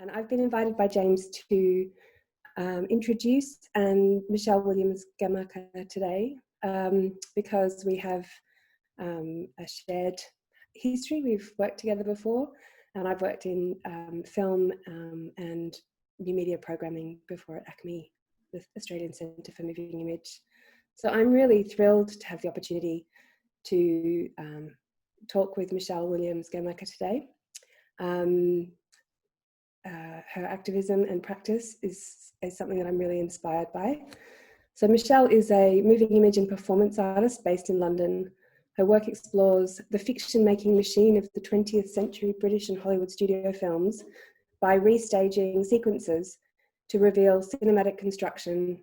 And I've been invited by James to introduce Michele Williams Gamaker today because we have a shared history. We've worked together before, and I've worked in film and new media programming before at ACME, the Australian Centre for Moving Image. So I'm really thrilled to have the opportunity to talk with Michele Williams Gamaker today. Her activism and practice is something that I'm really inspired by. So Michele is a moving image and performance artist based in London. Her work explores the fiction-making machine of the 20th century British and Hollywood studio films by restaging sequences to reveal cinematic construction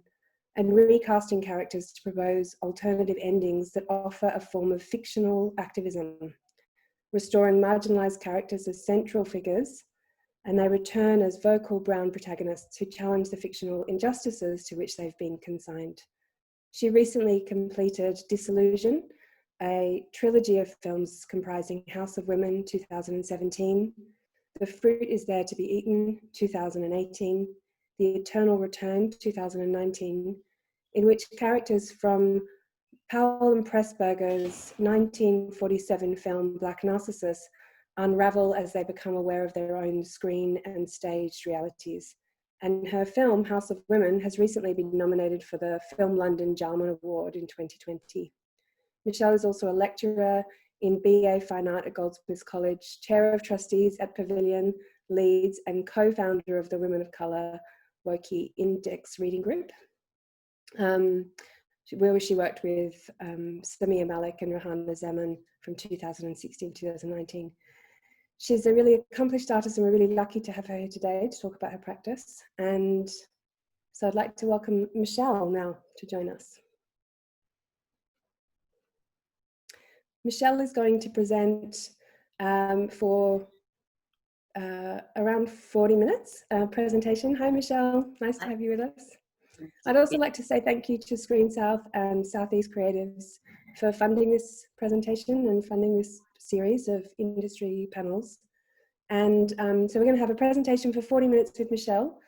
and recasting characters to propose alternative endings that offer a form of fictional activism, restoring marginalised characters as central figures, and they return as vocal brown protagonists who challenge the fictional injustices to which they've been consigned. She recently completed Dissolution, a trilogy of films comprising House of Women, 2017, The Fruit is There to Be Eaten, 2018, The Eternal Return, 2019, in which characters from Powell and Pressburger's 1947 film Black Narcissus unravel as they become aware of their own screen and staged realities. And her film, House of Women, has recently been nominated for the Film London Jarman Award in 2020. Michele is also a lecturer in BA Fine Art at Goldsmiths College, Chair of Trustees at Pavilion, Leeds, and co-founder of the Women of Colour WORKSPACE Index Reading Group, where she worked with Samia Malik and Rahana Zaman from 2016 to 2019. She's a really accomplished artist, and we're really lucky to have her here today to talk about her practice. And so I'd like to welcome Michele now to join us. Michele is going to present for around 40 minutes presentation. Hi, Michele. Nice to have you with us. I'd also like to say thank you to Screen South and Southeast Creatives for funding this presentation and funding this series of industry panels. And so we're going to have a presentation for 40 minutes with Michele.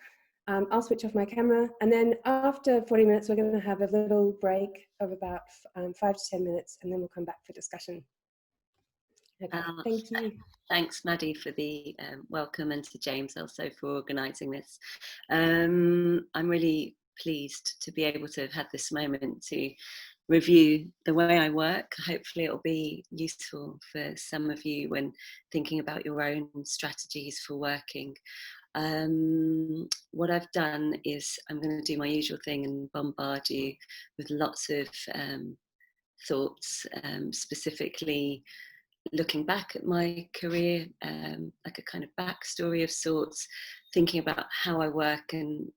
I'll switch off my camera, and then after 40 minutes, we're going to have a little break of about 5 to 10 minutes, and then we'll come back for discussion. Okay, thank you. Thanks, Maddie, for the welcome, and to James also for organising this. I'm really pleased to be able to have had this moment to review the way I work. Hopefully it'll be useful for some of you when thinking about your own strategies for working. What I've done is I'm going to do my usual thing and bombard you with lots of thoughts, specifically looking back at my career, like a kind of backstory of sorts, thinking about how I work and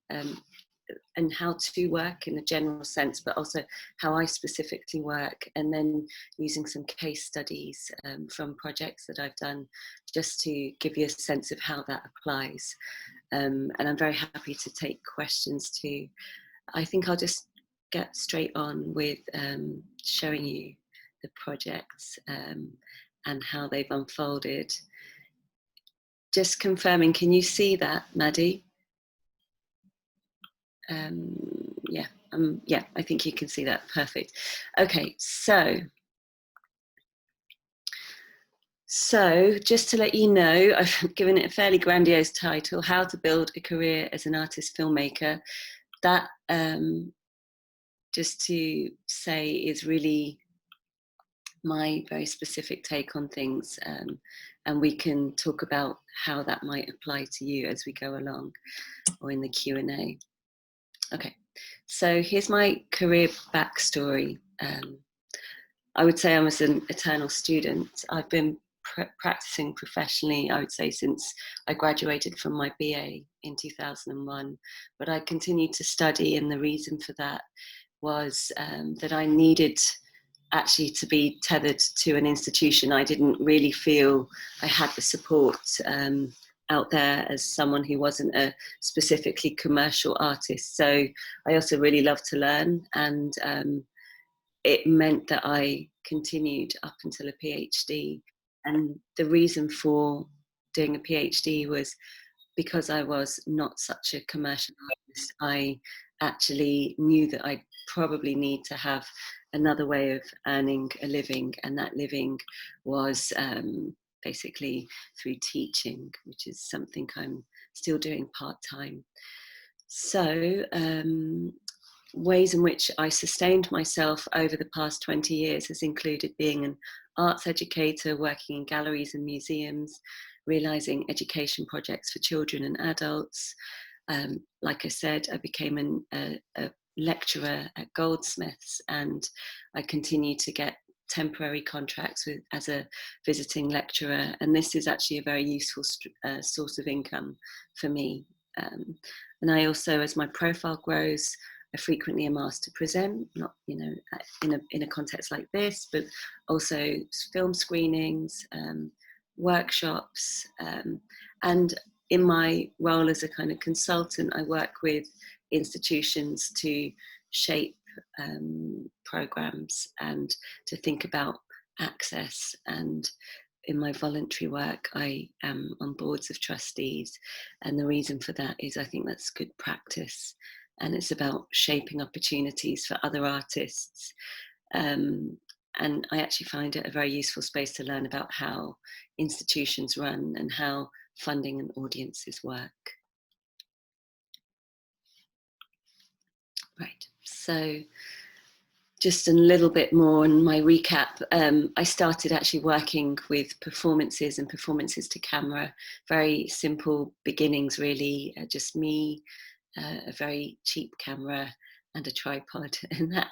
how to work in a general sense, but also how I specifically work, and then using some case studies from projects that I've done, just to give you a sense of how that applies. And I'm very happy to take questions too. I think I'll just get straight on with showing you the projects and how they've unfolded. Just confirming, can you see that, Maddie? Yeah, I think you can see that. Perfect. Okay, so just to let you know, I've given it a fairly grandiose title, How to Build a Career as an Artist Filmmaker. That, just to say, is really my very specific take on things, and we can talk about how that might apply to you as we go along, or in the Q&A. Okay, so here's my career backstory. I would say I was an eternal student. I've been practicing professionally, I would say, since I graduated from my BA in 2001, but I continued to study, and the reason for that was that I needed actually to be tethered to an institution. I didn't really feel I had the support out there as someone who wasn't a specifically commercial artist. So I also really love to learn, and it meant that I continued up until a PhD. And the reason for doing a PhD was because I was not such a commercial artist, I actually knew that I probably need to have another way of earning a living, and that living was basically through teaching, which is something I'm still doing part-time. So ways in which I sustained myself over the past 20 years has included being an arts educator, working in galleries and museums, realising education projects for children and adults. Like I said, I became a lecturer at Goldsmiths, and I continue to get temporary contracts as a visiting lecturer, and this is actually a very useful source of income for me. And I also, as my profile grows, I frequently am asked to present, not in a context like this, but also film screenings, workshops, and in my role as a kind of consultant, I work with institutions to shape programs and to think about access. And in my voluntary work, I am on boards of trustees, and the reason for that is I think that's good practice, and it's about shaping opportunities for other artists. And I actually find it a very useful space to learn about how institutions run and how funding and audiences work. Right, so just a little bit more on my recap. I started actually working with performances and performances to camera, very simple beginnings really, just me, a very cheap camera and a tripod, and that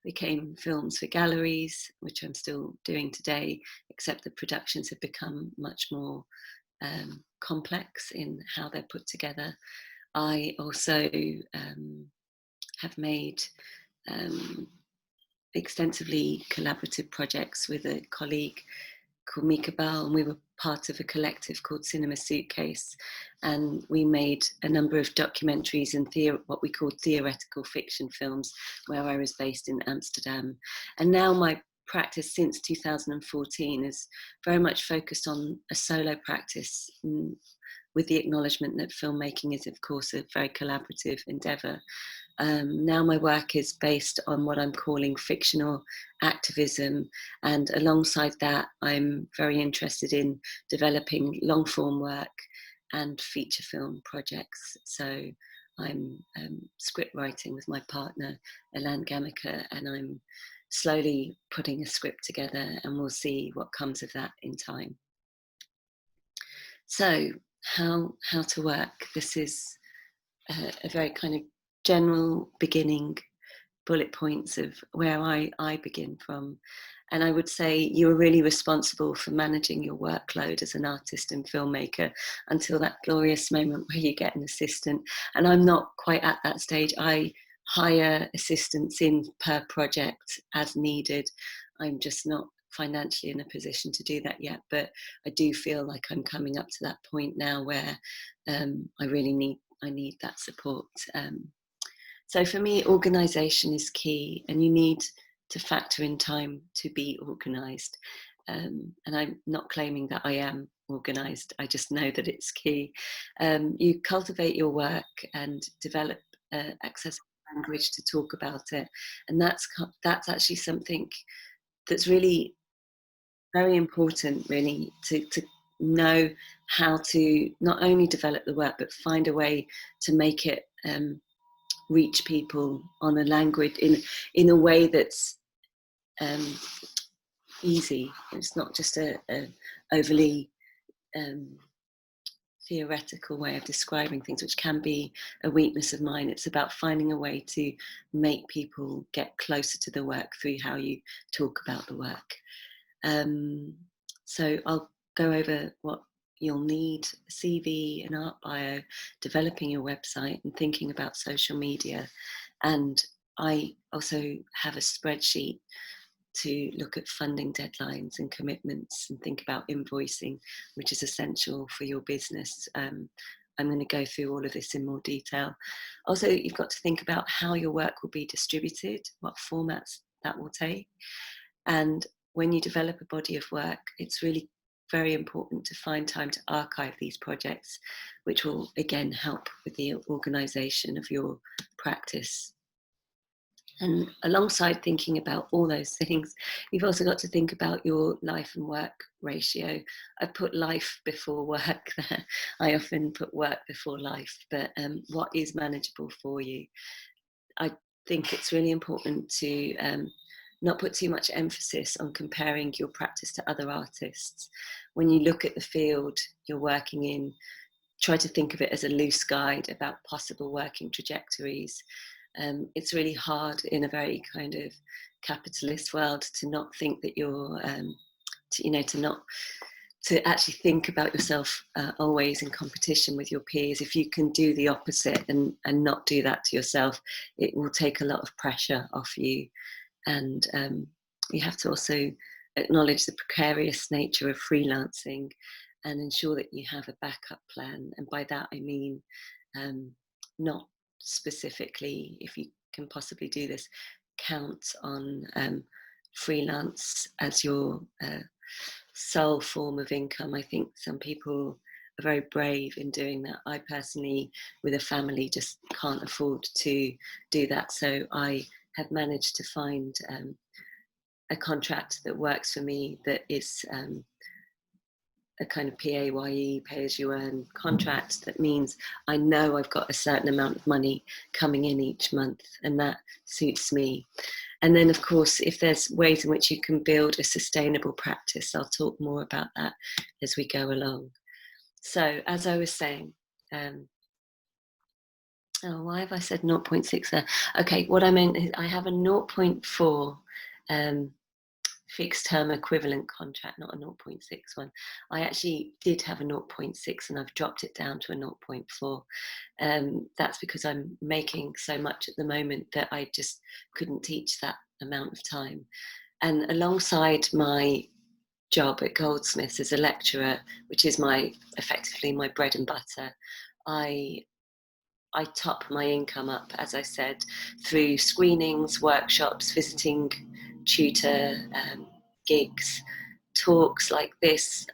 became films for galleries, which I'm still doing today, except the productions have become much more complex in how they're put together. I also have made extensively collaborative projects with a colleague called Michele, and we were part of a collective called Cinema Suitcase, and we made a number of documentaries and what we called theoretical fiction films, where I was based in Amsterdam. And now my practice since 2014 is very much focused on a solo practice, with the acknowledgement that filmmaking is of course a very collaborative endeavour. Now my work is based on what I'm calling fictional activism, and alongside that I'm very interested in developing long form work and feature film projects. So I'm script writing with my partner Williams Gamaker, and I'm slowly putting a script together, and we'll see what comes of that in time. So how to work. This is a very kind of general beginning bullet points of where I begin from. And I would say you're really responsible for managing your workload as an artist and filmmaker until that glorious moment where you get an assistant. And I'm not quite at that stage. I hire assistants in per project as needed. I'm just not financially in a position to do that yet, but I do feel like I'm coming up to that point now where I really need that support. So for me, organisation is key, and you need to factor in time to be organised. And I'm not claiming that I am organised, I just know that it's key. You cultivate your work and develop accessible language to talk about it. And that's actually something that's really very important, really, to know how to not only develop the work, but find a way to make it reach people on a language in a way that's easy. It's not just a overly theoretical way of describing things, which can be a weakness of mine. It's about finding a way to make people get closer to the work through how you talk about the work. So I'll go over what you'll need: a CV, an art bio, developing your website, and thinking about social media. And I also have a spreadsheet to look at funding deadlines and commitments and think about invoicing, which is essential for your business. I'm going to go through all of this in more detail. Also, you've got to think about how your work will be distributed, what formats that will take. And when you develop a body of work, it's really very important to find time to archive these projects, which will again help with the organisation of your practice. And alongside thinking about all those things, you've also got to think about your life and work ratio. I put life before work there. I often put work before life, but what is manageable for you? I think it's really important to not put too much emphasis on comparing your practice to other artists. When you look at the field you're working in, try to think of it as a loose guide about possible working trajectories. It's really hard in a very kind of capitalist world to not think that you're, to actually think about yourself always in competition with your peers. If you can do the opposite and not do that to yourself, it will take a lot of pressure off you. And you have to also acknowledge the precarious nature of freelancing and ensure that you have a backup plan. And by that I mean not specifically, if you can possibly do this, count on freelance as your sole form of income. I think some people are very brave in doing that. I personally, with a family, just can't afford to do that. So I have managed to find a contract that works for me, that is a kind of PAYE, pay-as-you-earn contract. That means I know I've got a certain amount of money coming in each month, and that suits me. And then, of course, if there's ways in which you can build a sustainable practice, I'll talk more about that as we go along. So, as I was saying, why have I said 0.6 there? Okay, what I meant is I have a 0.4 fixed term equivalent contract, not a 0.6 one. I actually did have a 0.6 and I've dropped it down to a 0.4. That's because I'm making so much at the moment that I just couldn't teach that amount of time. And alongside my job at Goldsmiths as a lecturer, which is effectively my bread and butter, I top my income up, as I said, through screenings, workshops, visiting tutor gigs, talks like this,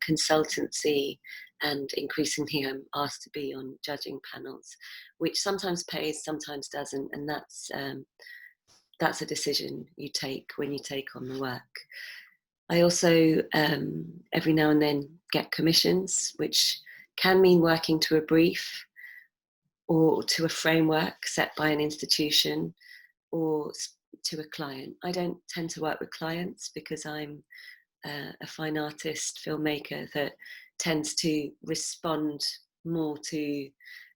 consultancy, and increasingly I'm asked to be on judging panels, which sometimes pays, sometimes doesn't, and that's a decision you take when you take on the work. I also every now and then get commissions, which can mean working to a brief or to a framework set by an institution or to a client. I don't tend to work with clients because I'm a fine artist, filmmaker that tends to respond more to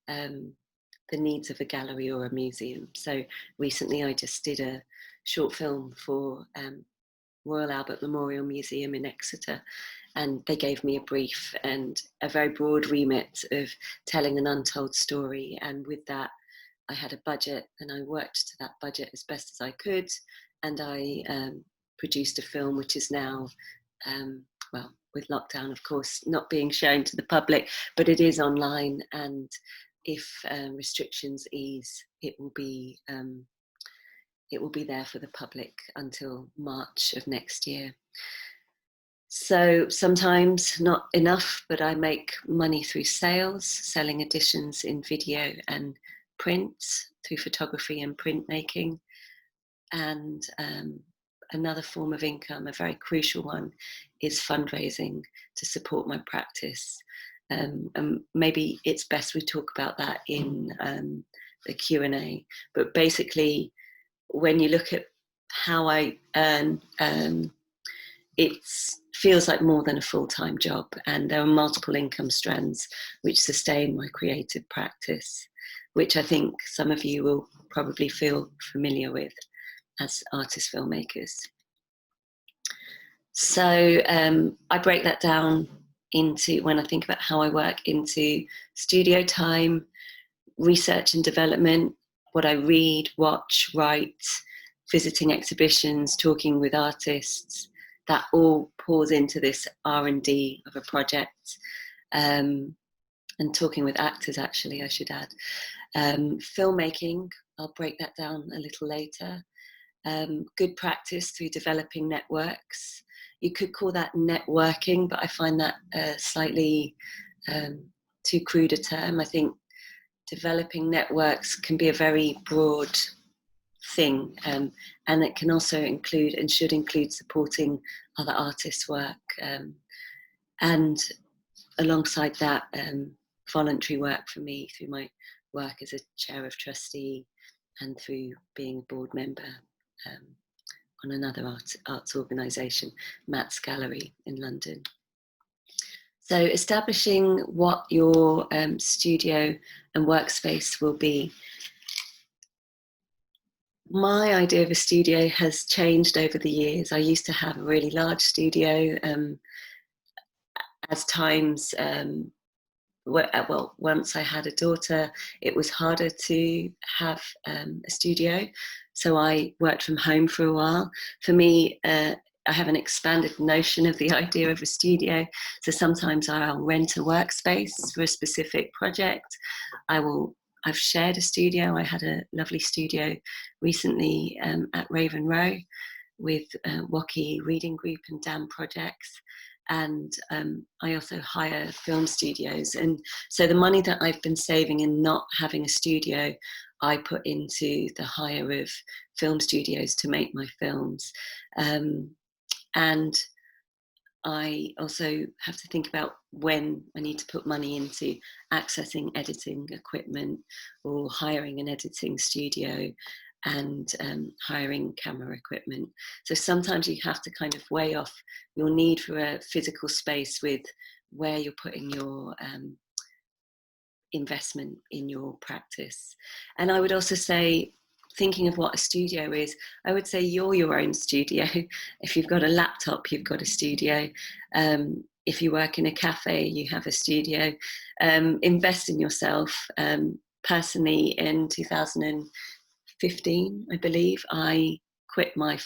the needs of a gallery or a museum. So recently I just did a short film for Royal Albert Memorial Museum in Exeter, and they gave me a brief and a very broad remit of telling an untold story, and with that I had a budget and I worked to that budget as best as I could, and I produced a film which is now, well, with lockdown of course not being shown to the public, but it is online, and if restrictions ease, it will be there for the public until March of next year. So sometimes not enough, but I make money through sales, selling editions in video and print, through photography and printmaking. And another form of income, a very crucial one, is fundraising to support my practice. And maybe it's best we talk about that in the Q&A. But basically, when you look at how I earn, it feels like more than a full-time job, and there are multiple income strands which sustain my creative practice, which I think some of you will probably feel familiar with as artist filmmakers. So I break that down into, when I think about how I work, into studio time, research and development, what I read, watch, write, visiting exhibitions, talking with artists. That all pours into this R&D of a project, and talking with actors, actually, I should add. Filmmaking, I'll break that down a little later. Good practice through developing networks, you could call that networking, but I find that slightly too crude a term. I think developing networks can be a very broad thing, and it can also include and should include supporting other artists' work, and alongside that, voluntary work for me through my work as a chair of trustee and through being a board member on another arts organisation, Matt's Gallery in London. So establishing what your studio and workspace will be. My idea of a studio has changed over the years. I used to have a really large studio. As times, well, once I had a daughter, it was harder to have a studio. So I worked from home for a while. For me, I have an expanded notion of the idea of a studio. So sometimes I'll rent a workspace for a specific project. I've shared a studio. I had a lovely studio recently at Raven Row with Woki Reading Group and DAM projects. And I also hire film studios. And so the money that I've been saving in not having a studio, I put into the hire of film studios to make my films. And I also have to think about when I need to put money into accessing editing equipment or hiring an editing studio and hiring camera equipment. So sometimes you have to kind of weigh off your need for a physical space with where you're putting your investment in your practice. And I would also say, thinking of what a studio is, I would say you're your own studio. If you've got a laptop, you've got a studio. If you work in a cafe, you have a studio. Invest in yourself. Personally, in 2015, I believe, I quit my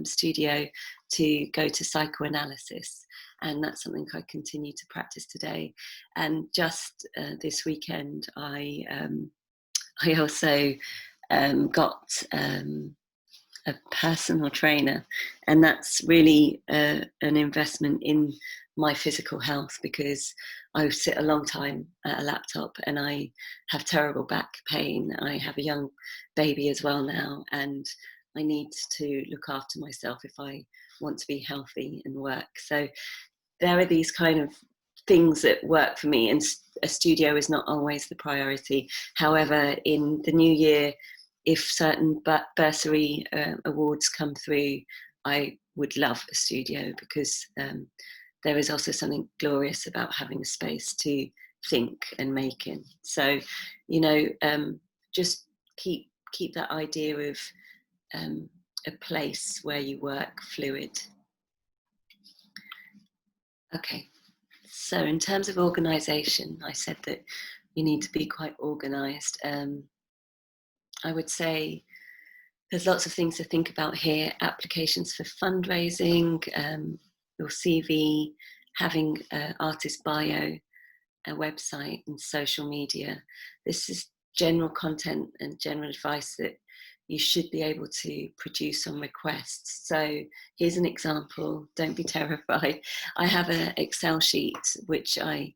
studio to go to psychoanalysis. And that's something I continue to practice today. And just this weekend, I also got a personal trainer, and that's really an investment in my physical health, because I sit a long time at a laptop and I have terrible back pain. I have a young baby as well now, and I need to look after myself if I want to be healthy and work. So there are these kind of things that work for me, and a studio is not always the priority. However, in the new year, if certain bursary awards come through, I would love a studio, because there is also something glorious about having a space to think and make in. So, you know, just keep that idea of a place where you work fluid. Okay, so in terms of organisation, I said that you need to be quite organised. I would say there's lots of things to think about here: applications for fundraising, your CV, having an artist bio, a website, and social media. This is general content and general advice that you should be able to produce on request. So here's an example. Don't be terrified. I have an Excel sheet which I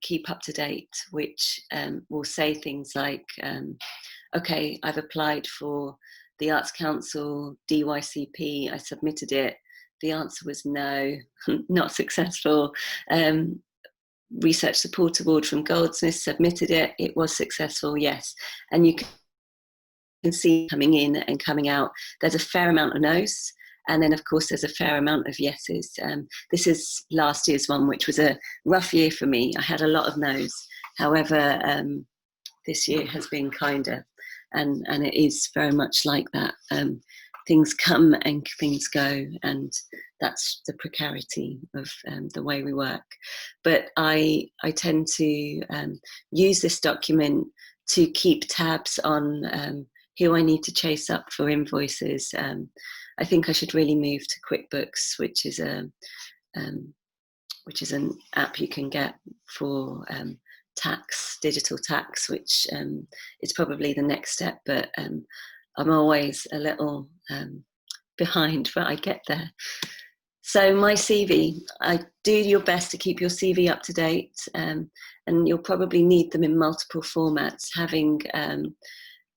keep up to date, which will say things like, okay, I've applied for the Arts Council DYCP, I submitted it, the answer was no, not successful. Research Support Award from Goldsmiths, submitted it, it was successful, yes. And you can see coming in and coming out, there's a fair amount of no's, and then of course there's a fair amount of yeses. This is last year's one, which was a rough year for me. I had a lot of no's. However, this year has been kinder, and it is very much like that. Things come and things go, and that's the precarity of the way we work. But I tend to use this document to keep tabs on who I need to chase up for invoices. I think I should really move to QuickBooks, which is an app you can get for tax, digital tax, which is probably the next step. But I'm always a little behind, but I get there. So my CV, I do your best to keep your CV up to date, and you'll probably need them in multiple formats. Having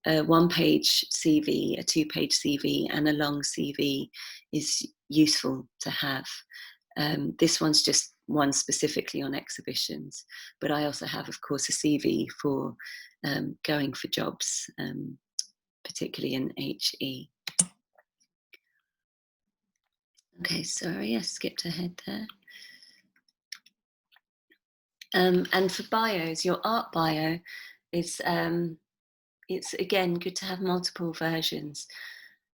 a one-page CV, a two-page CV, and a long CV is useful to have. This one's just one specifically on exhibitions, but I also have, of course, a CV for going for jobs, particularly in HE. Okay, sorry, I skipped ahead there. And for bios, your art bio is, it's again good to have multiple versions.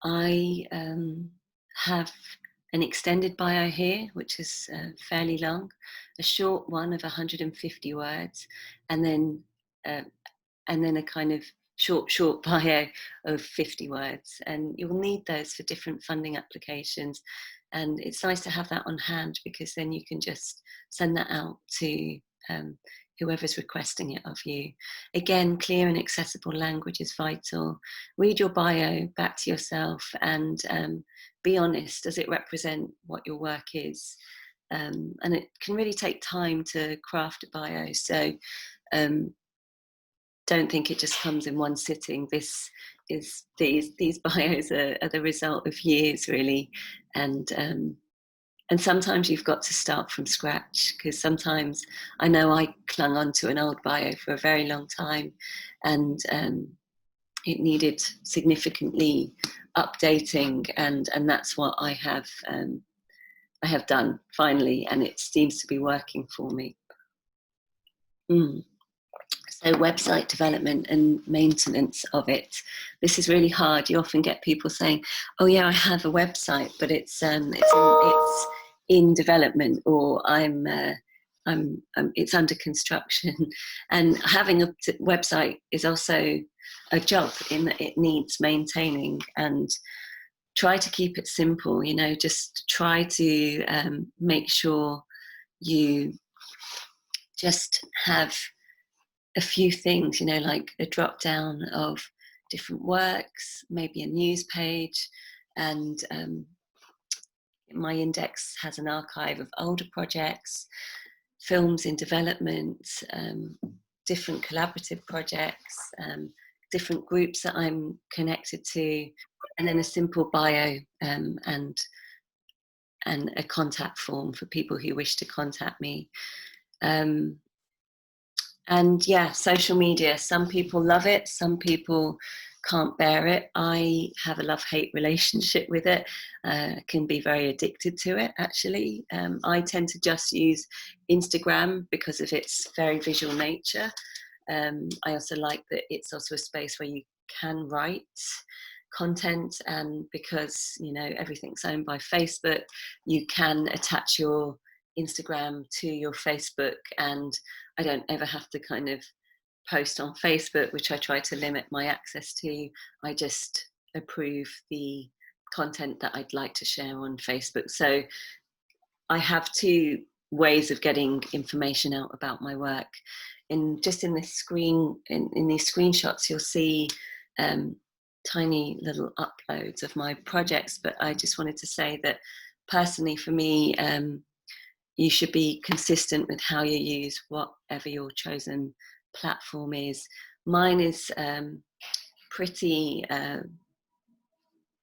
I have an extended bio here, which is fairly long, a short one of 150 words, and then a kind of short bio of 50 words. And you'll need those for different funding applications. And it's nice to have that on hand, because then you can just send that out to whoever's requesting it of you. Again, clear and accessible language is vital. Read your bio back to yourself and be honest. Does it represent what your work is? And it can really take time to craft a bio. So don't think it just comes in one sitting. This is these bios are the result of years, really, and sometimes you've got to start from scratch, because sometimes I know I clung on to an old bio for a very long time, and it needed significantly updating, and that's what I have done finally, and it seems to be working for me. So website development and maintenance of it. This is really hard. You often get people saying, "Oh yeah, I have a website, but it's in development," or it's under construction." And having a website is also a job in that it needs maintaining, and try to keep it simple. You know, just try to make sure you just have a few things, you know, like a drop down of different works, maybe a news page, and my index has an archive of older projects, films in development, different collaborative projects, different groups that I'm connected to, and then a simple bio and a contact form for people who wish to contact me. And yeah, social media, some people love it, some people can't bear it. I have a love-hate relationship with it. Can be very addicted to it, actually. I tend to just use Instagram because of its very visual nature. I also like that it's also a space where you can write content, and because, you know, everything's owned by Facebook, you can attach your Instagram to your Facebook, and I don't ever have to kind of post on Facebook, which I try to limit my access to. I just approve the content that I'd like to share on Facebook. So I have two ways of getting information out about my work. In this screen, in these screenshots, you'll see tiny little uploads of my projects, but I just wanted to say that personally for me, you should be consistent with how you use whatever your chosen platform is. Mine is pretty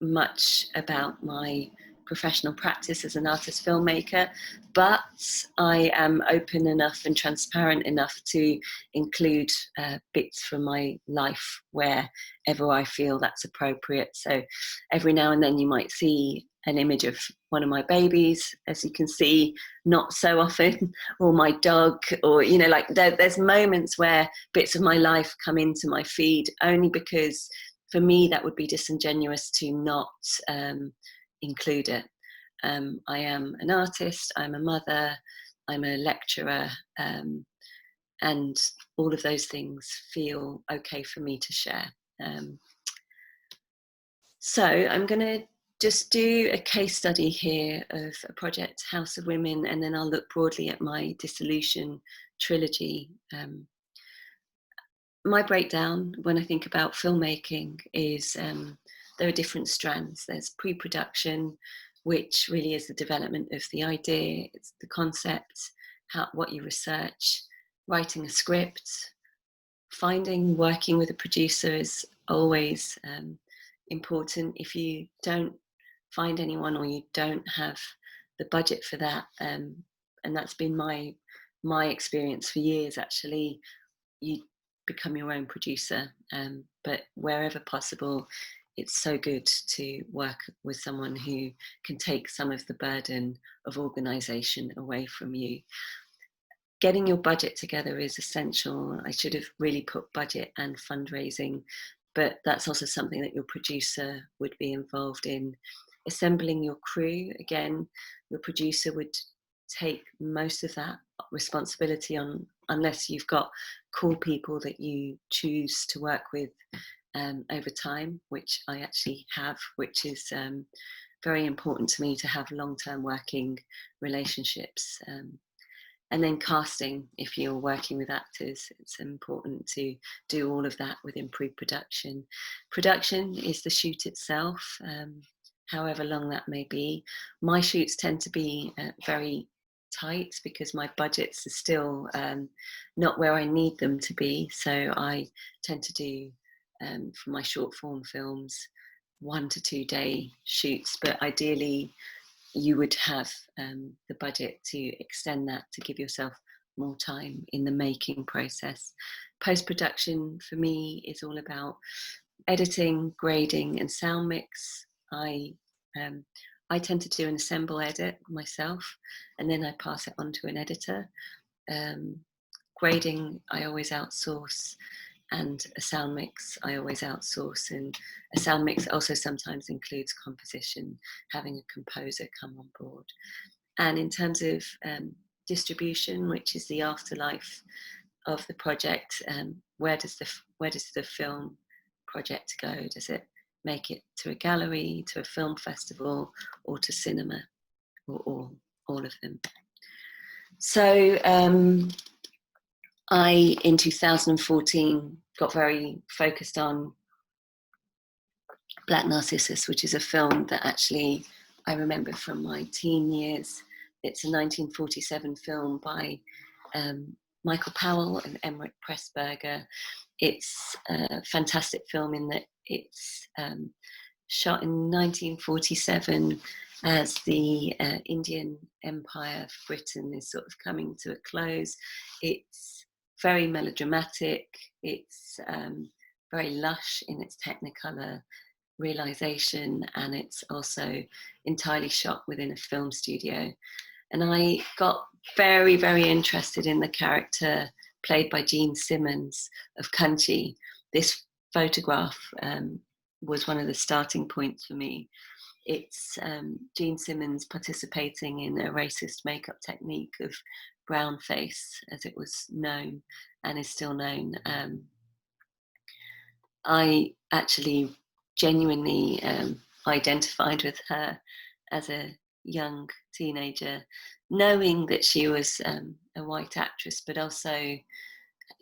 much about my professional practice as an artist filmmaker, but I am open enough and transparent enough to include bits from my life wherever I feel that's appropriate. So every now and then you might see an image of one of my babies, as you can see, not so often, or my dog, or, you know, like there's moments where bits of my life come into my feed, only because for me that would be disingenuous to not include it. I am an artist, I'm a mother, I'm a lecturer, and all of those things feel okay for me to share. So I'm going to just do a case study here of a project, House of Women, and then I'll look broadly at my Dissolution trilogy. My breakdown when I think about filmmaking is there are different strands. There's pre-production, which really is the development of the idea, it's the concept, what you research, writing a script, working with a producer is always important. If you don't find anyone, or you don't have the budget for that, and that's been my experience for years, actually, you become your own producer. But wherever possible, it's so good to work with someone who can take some of the burden of organisation away from you. Getting your budget together is essential. I should have really put budget and fundraising, but that's also something that your producer would be involved in. Assembling your crew, again, your producer would take most of that responsibility on, unless you've got cool people that you choose to work with over time, which I actually have, which is very important to me, to have long-term working relationships. And then casting, if you're working with actors, it's important to do all of that within pre-production. Production is the shoot itself, however long that may be. My shoots tend to be very tight because my budgets are still not where I need them to be. So I tend to do, for my short form films, 1 to 2 day shoots, but ideally you would have the budget to extend that, to give yourself more time in the making process. Post-production for me is all about editing, grading and sound mix. I tend to do an assemble edit myself, and then I pass it on to an editor. Grading I always outsource, and a sound mix I always outsource, and a sound mix also sometimes includes composition, having a composer come on board. And in terms of distribution, which is the afterlife of the project, where does the film project go? Does it make it to a gallery, to a film festival, or to cinema, or all of them? So I, in 2014, got very focused on Black Narcissus, which is a film that actually I remember from my teen years. It's a 1947 film by Michael Powell and Pressburger. It's a fantastic film in that it's shot in 1947 as the Indian Empire of Britain is sort of coming to a close. It's very melodramatic, it's very lush in its technicolor realization, and it's also entirely shot within a film studio. And I got very, very interested in the character played by Gene Simmons of Kanchi. This photograph was one of the starting points for me. It's Gene Simmons participating in a racist makeup technique of brown face, as it was known and is still known. I actually genuinely identified with her as a young teenager, knowing that she was a white actress, but also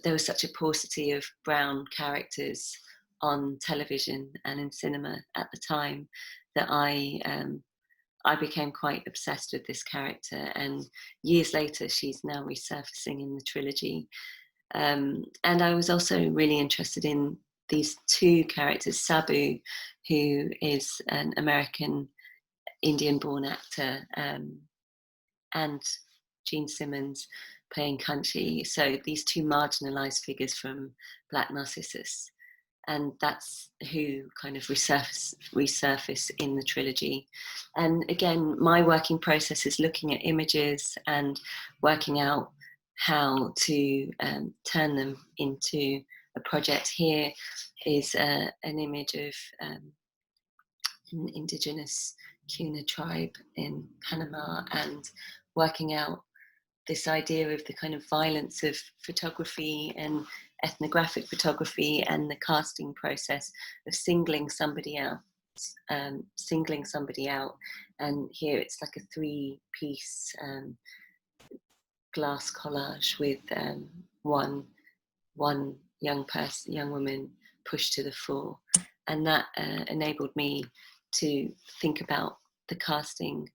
there was such a paucity of brown characters on television and in cinema at the time that I became quite obsessed with this character, and years later she's now resurfacing in the trilogy. And I was also really interested in these two characters, Sabu, who is an American Indian-born actor, and Gene Simmons playing Kanchi. So these two marginalised figures from Black Narcissus. And that's who kind of resurface in the trilogy. And again, my working process is looking at images and working out how to turn them into a project. Here is an image of an indigenous Kuna tribe in Panama, and working out this idea of the kind of violence of photography and ethnographic photography, and the casting process of singling somebody out. And here it's like a 3-piece glass collage with one young woman pushed to the fore, and that enabled me to think about the casting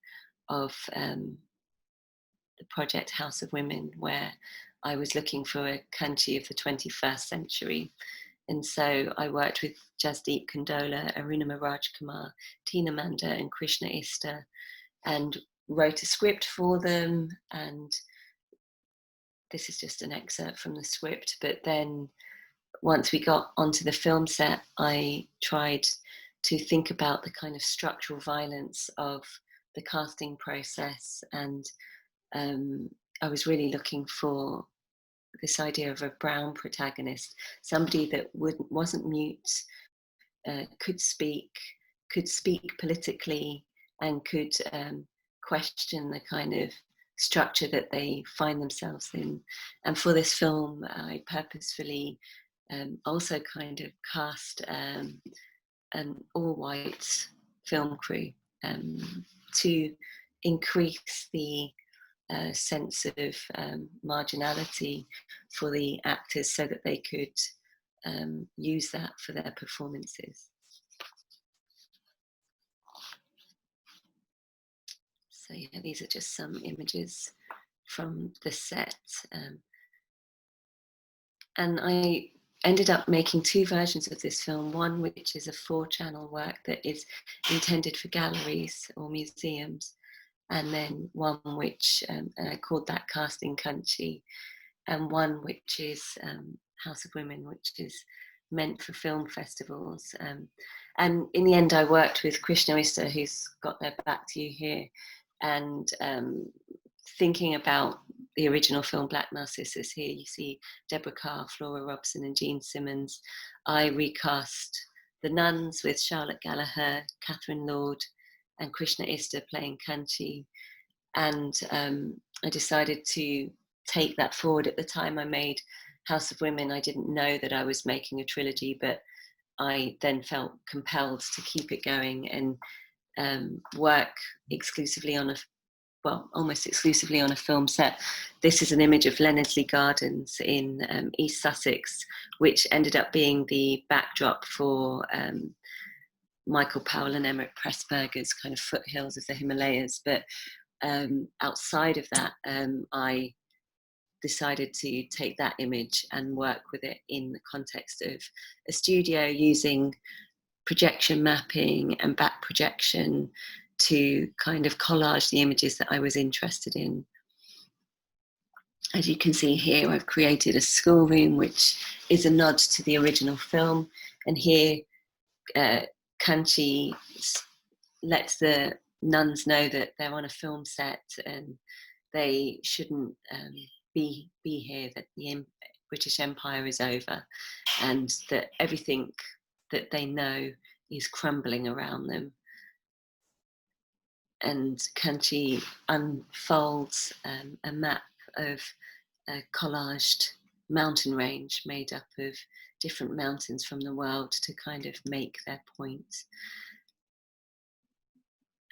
of the project House of Women, where I was looking for a kanchi of the 21st century. And so I worked with Jasdeep Kandola, Aruna Miraj Kumar, Tina Manda and Krishna Ista, and wrote a script for them. And this is just an excerpt from the script. But then once we got onto the film set, I tried to think about the kind of structural violence of the casting process. And I was really looking for this idea of a brown protagonist, somebody that wasn't mute, could speak politically, and could question the kind of structure that they find themselves in. And for this film, I purposefully also kind of cast an all-white film crew to increase the sense of marginality for the actors, so that they could use that for their performances. So yeah, these are just some images from the set. And I ended up making two versions of this film, one which is a 4-channel work that is intended for galleries or museums, and then one which, and I called that Casting Country, and one which is House of Women, which is meant for film festivals. And in the end, I worked with Krishna Ista, who's got their back to you here, and thinking about the original film Black Narcissus. Here you see Deborah Carr, Flora Robson and Jean Simmons. I recast the nuns with Charlotte Gallagher, Catherine Lord and Krishna Ista playing Kanchi. And I decided to take that forward. At the time I made House of Women, I didn't know that I was making a trilogy, but I then felt compelled to keep it going and work exclusively on almost exclusively on a film set. This is an image of Leonardsley Gardens in East Sussex, which ended up being the backdrop for Michael Powell and Pressburger's kind of foothills of the Himalayas. But outside of that, I decided to take that image and work with it in the context of a studio, using projection mapping and back projection to kind of collage the images that I was interested in. As you can see here, I've created a schoolroom, which is a nod to the original film. And here, Kanchi lets the nuns know that they're on a film set and they shouldn't be here, that the British Empire is over, and that everything that they know is crumbling around them. And Kanchi unfolds a map of a collaged mountain range made up of different mountains from the world to kind of make their point.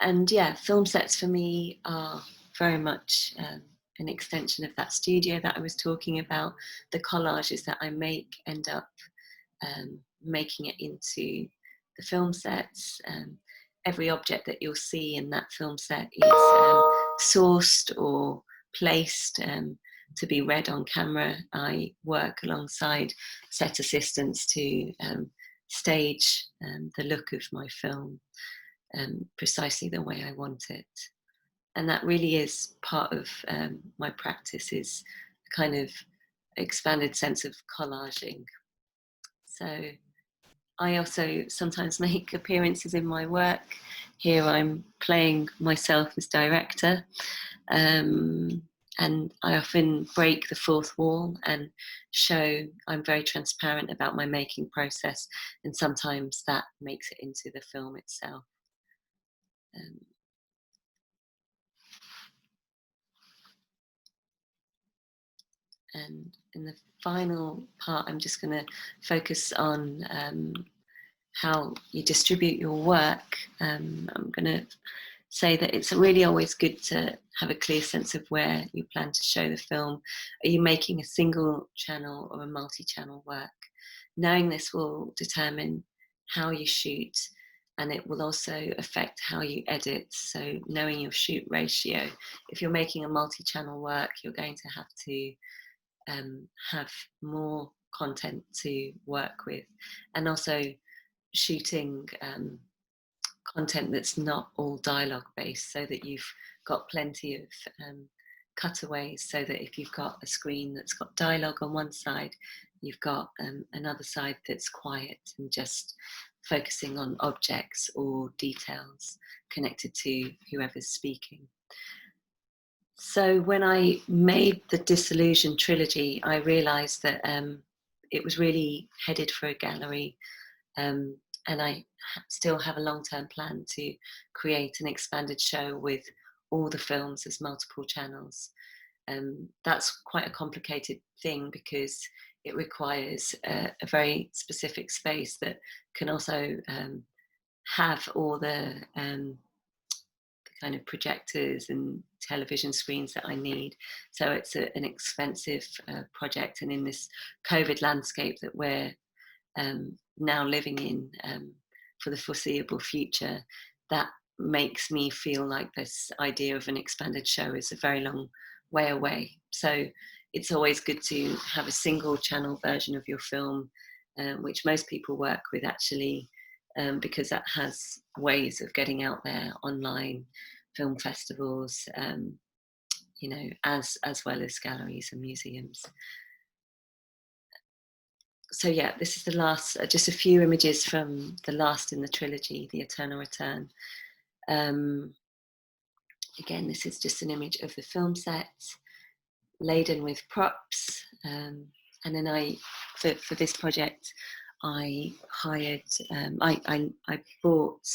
And yeah, film sets for me are very much an extension of that studio that I was talking about. The collages that I make end up making it into the film sets. Every object that you'll see in that film set is sourced or placed to be read on camera. I work alongside set assistants to stage the look of my film precisely the way I want it. And that really is part of my practice, is a kind of expanded sense of collaging. So I also sometimes make appearances in my work. Here I'm playing myself as director, and I often break the fourth wall and show I'm very transparent about my making process, and sometimes that makes it into the film itself. And in the final part, I'm just going to focus on how you distribute your work. I'm going to say that it's really always good to have a clear sense of where you plan to show the film. Are you making a single channel or a multi-channel work? Knowing this will determine how you shoot and it will also affect how you edit. So knowing your shoot ratio, if you're making a multi-channel work, you're going to have more content to work with, and also shooting content that's not all dialogue based, so that you've got plenty of cutaways, so that if you've got a screen that's got dialogue on one side, you've got another side that's quiet and just focusing on objects or details connected to whoever's speaking. So when I made the Dissolution trilogy, I realised that it was really headed for a gallery, and I still have a long-term plan to create an expanded show with all the films as multiple channels. That's quite a complicated thing because it requires a very specific space that can also have all the kind of projectors and television screens that I need. So it's an expensive project, and in this COVID landscape that we're now living in for the foreseeable future, that makes me feel like this idea of an expanded show is a very long way away. So it's always good to have a single channel version of your film, which most people work with actually, because that has ways of getting out there online, film festivals, you know, as well as galleries and museums. So yeah, this is the last, just a few images from the last in the trilogy, The Eternal Return. Again, this is just an image of the film set, laden with props. And then for this project, I hired, I bought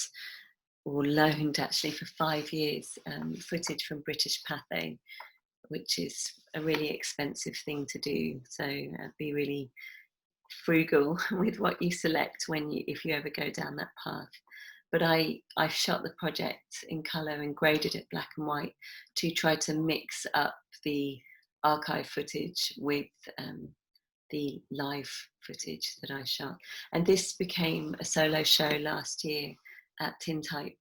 or loaned actually for 5 years footage from British Pathé, which is a really expensive thing to do. So be really frugal with what you select if you ever go down that path. But I've shot the project in colour and graded it black and white to try to mix up the archive footage with the live footage that I shot. And this became a solo show last year at Tintype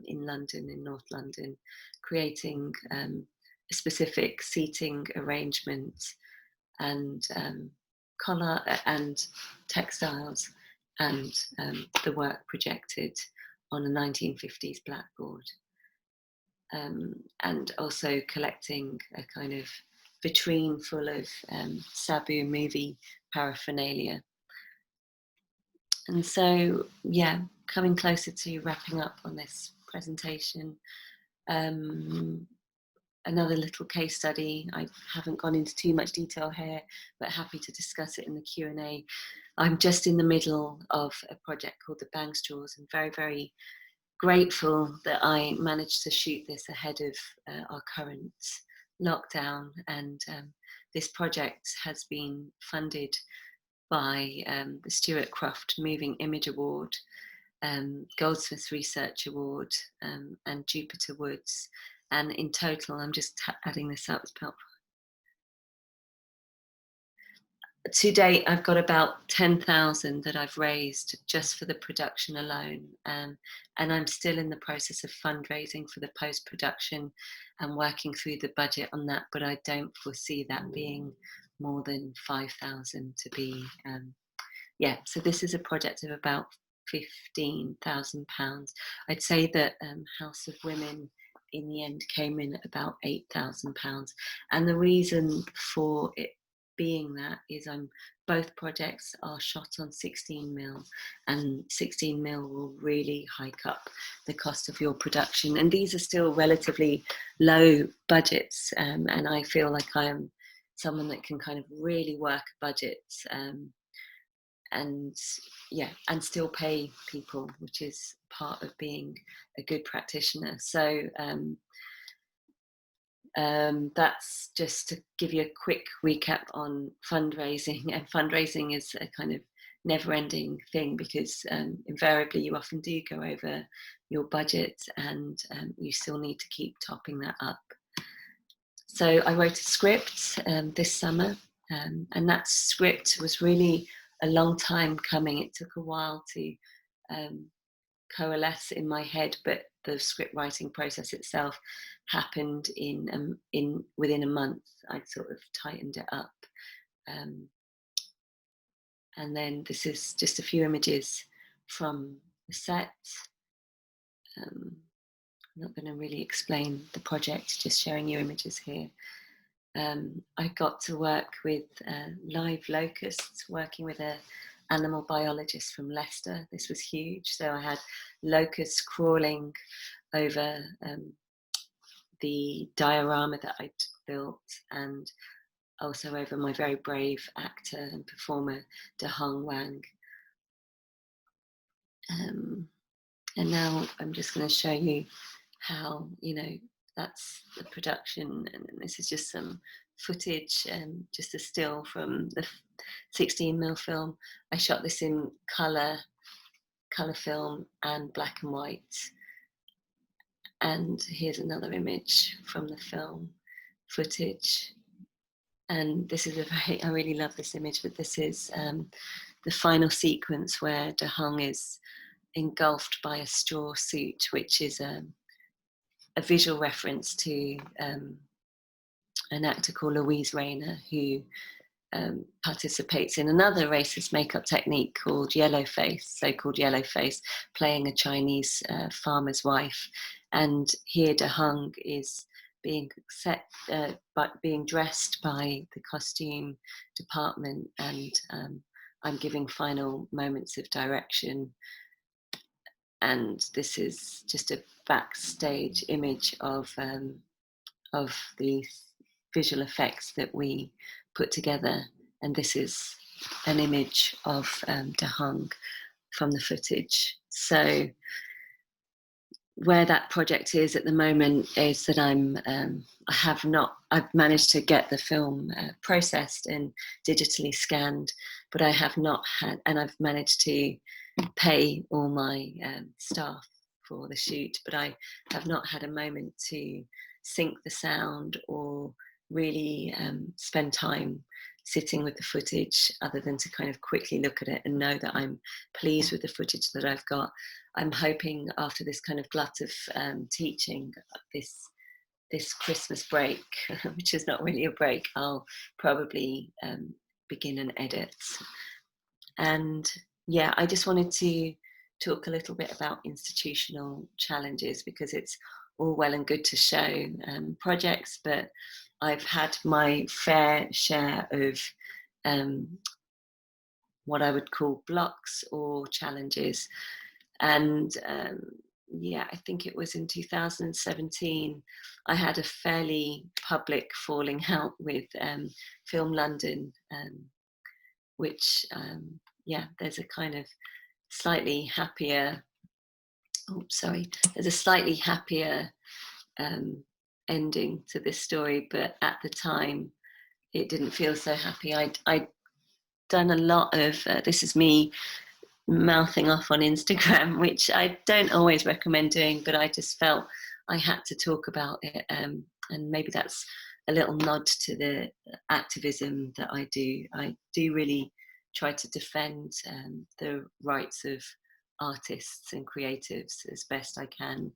in London, in North London, creating a specific seating arrangement and colour and textiles, and the work projected on a 1950s blackboard, and also collecting a kind of vitrine full of Sabu movie paraphernalia. And so, yeah, coming closer to wrapping up on this presentation, another little case study. I haven't gone into too much detail here, but happy to discuss it in the Q&A. I'm just in the middle of a project called the Bang Straws, and very, very grateful that I managed to shoot this ahead of our current lockdown. And this project has been funded by the Stuart Croft Moving Image Award, Goldsmiths Research Award, and Jupiter Woods. And in total, I'm just adding this up, to date, I've got about 10,000 that I've raised just for the production alone. And I'm still in the process of fundraising for the post-production and working through the budget on that, but I don't foresee that being more than 5,000 to be, yeah. So this is a project of about £15,000. I'd say that House of Women in the end came in at about £8,000. And the reason for it being that is both projects are shot on 16mm, and 16mm will really hike up the cost of your production. And these are still relatively low budgets, and I feel like I am someone that can kind of really work budgets, and yeah, and still pay people, which is part of being a good practitioner. So that's just to give you a quick recap on fundraising. And fundraising is a kind of never-ending thing, because invariably you often do go over your budget, and you still need to keep topping that up. So I wrote a script this summer, and that script was really a long time coming. It took a while to coalesce in my head, but the script writing process itself happened within a month. I'd sort of tightened it up. And then this is just a few images from the set. I'm not going to really explain the project, just showing you images here. I got to work with live locusts, working with an animal biologist from Leicester. This was huge. So I had locusts crawling over the diorama that I'd built, and also over my very brave actor and performer, De Hong Wang. And now I'm just going to show you how, you know, that's the production, and this is just some footage, just a still from the 16mm film. I shot this in colour film and black and white. And here's another image from the film footage. And this is I really love this image, but this is the final sequence where De Hong is engulfed by a straw suit, which is a visual reference to an actor called Louise Rayner, who participates in another racist makeup technique called yellowface, so-called yellowface, playing a Chinese farmer's wife. And here De Hong is being being dressed by the costume department, and I'm giving final moments of direction. And this is just a backstage image of the visual effects that we put together. And this is an image of De Hong from the footage. So where that project is at the moment is that I've managed to get the film processed and digitally scanned, but I have not had, and I've managed to pay all my staff for the shoot, but I have not had a moment to sync the sound or really spend time sitting with the footage, other than to kind of quickly look at it and know that I'm pleased with the footage that I've got. I'm hoping after this kind of glut of teaching, this Christmas break, which is not really a break, I'll probably begin an edit. And yeah, I just wanted to talk a little bit about institutional challenges, because it's all well and good to show projects, but I've had my fair share of what I would call blocks or challenges. And yeah, I think it was in 2017, I had a fairly public falling out with Film London, which, yeah, there's a kind of slightly happier, there's a slightly happier ending to this story, but at the time it didn't feel so happy. I'd done a lot of, this is me mouthing off on Instagram, which I don't always recommend doing, but I just felt I had to talk about it, and maybe that's a little nod to the activism that I do. I do really try to defend the rights of artists and creatives as best I can,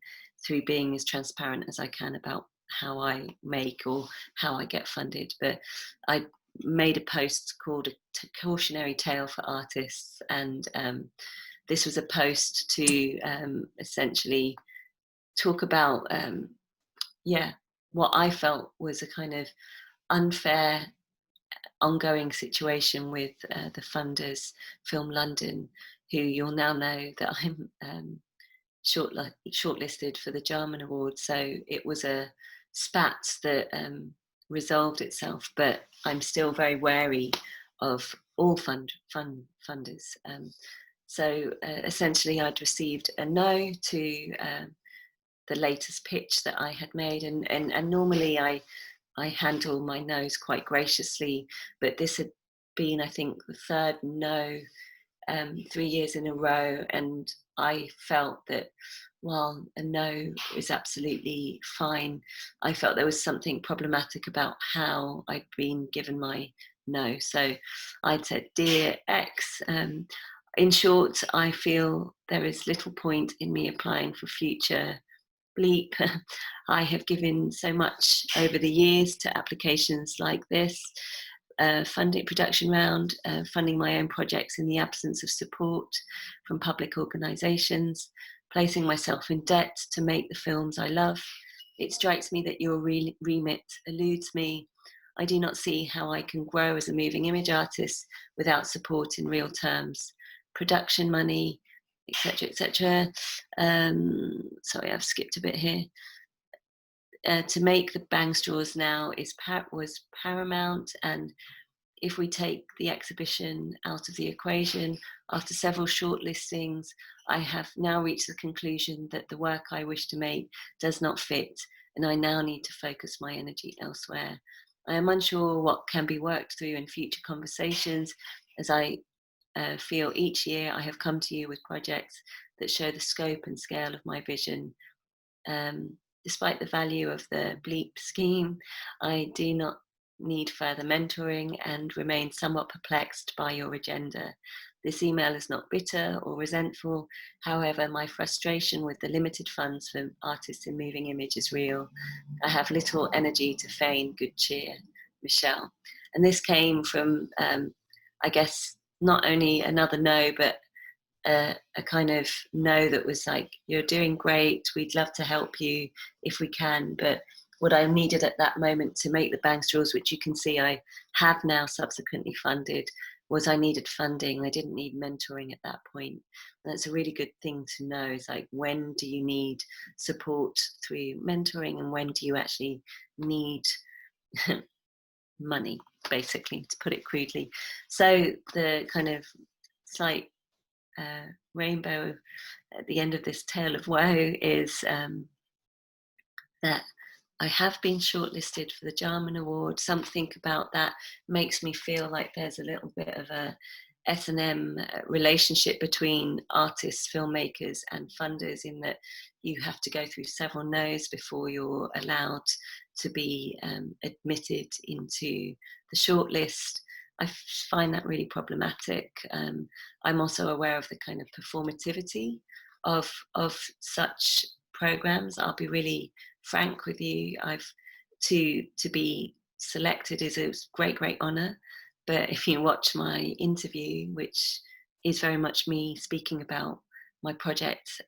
through being as transparent as I can about how I make or how I get funded. But I made a post called a cautionary tale for artists, and this was a post to essentially talk about what I felt was a kind of unfair ongoing situation with the funders, Film London, who you'll now know that I'm shortlisted for the Jarman Award. So it was a spat that resolved itself, but I'm still very wary of all funders. So essentially I'd received a no to the latest pitch that I had made, and normally I handle my no's quite graciously, but this had been, I think, the third no 3 years in a row, and I felt that while a no is absolutely fine, I felt there was something problematic about how I'd been given my no. So I'd said, "Dear X, In short, I feel there is little point in me applying for future bleep. I have given so much over the years to applications like this, funding production round, funding my own projects in the absence of support from public organisations, placing myself in debt to make the films I love. It strikes me that your remit eludes me. I do not see how I can grow as a moving image artist without support in real terms. Production money, etc., etc. Sorry, I've skipped a bit here. To make the bang straws now was paramount, and if we take the exhibition out of the equation, after several shortlistings, I have now reached the conclusion that the work I wish to make does not fit, and I now need to focus my energy elsewhere. I am unsure what can be worked through in future conversations, as I feel each year I have come to you with projects that show the scope and scale of my vision. Despite the value of the bleep scheme, I do not need further mentoring and remain somewhat perplexed by your agenda. This email is not bitter or resentful. However, my frustration with the limited funds for artists in moving image is real. I have little energy to feign good cheer. Michele. And this came from, I guess, not only another no, but a kind of no that was like, you're doing great, we'd love to help you if we can, but what I needed at that moment to make the bang straws, which you can see I have now subsequently funded, was I needed funding. I didn't need mentoring at that point. And that's a really good thing to know, is like, when do you need support through mentoring and when do you actually need money, basically, to put it crudely. So the kind of slight rainbow at the end of this tale of woe is that I have been shortlisted for the Jarman Award. Something about that makes me feel like there's a little bit of a S&M relationship between artists, filmmakers and funders, in that you have to go through several no's before you're allowed to be admitted into the shortlist. I find that really problematic. I'm also aware of the kind of performativity of such programs. I'll be really frank with you. To be selected is a great honor, but if you watch my interview, which is very much me speaking about my project,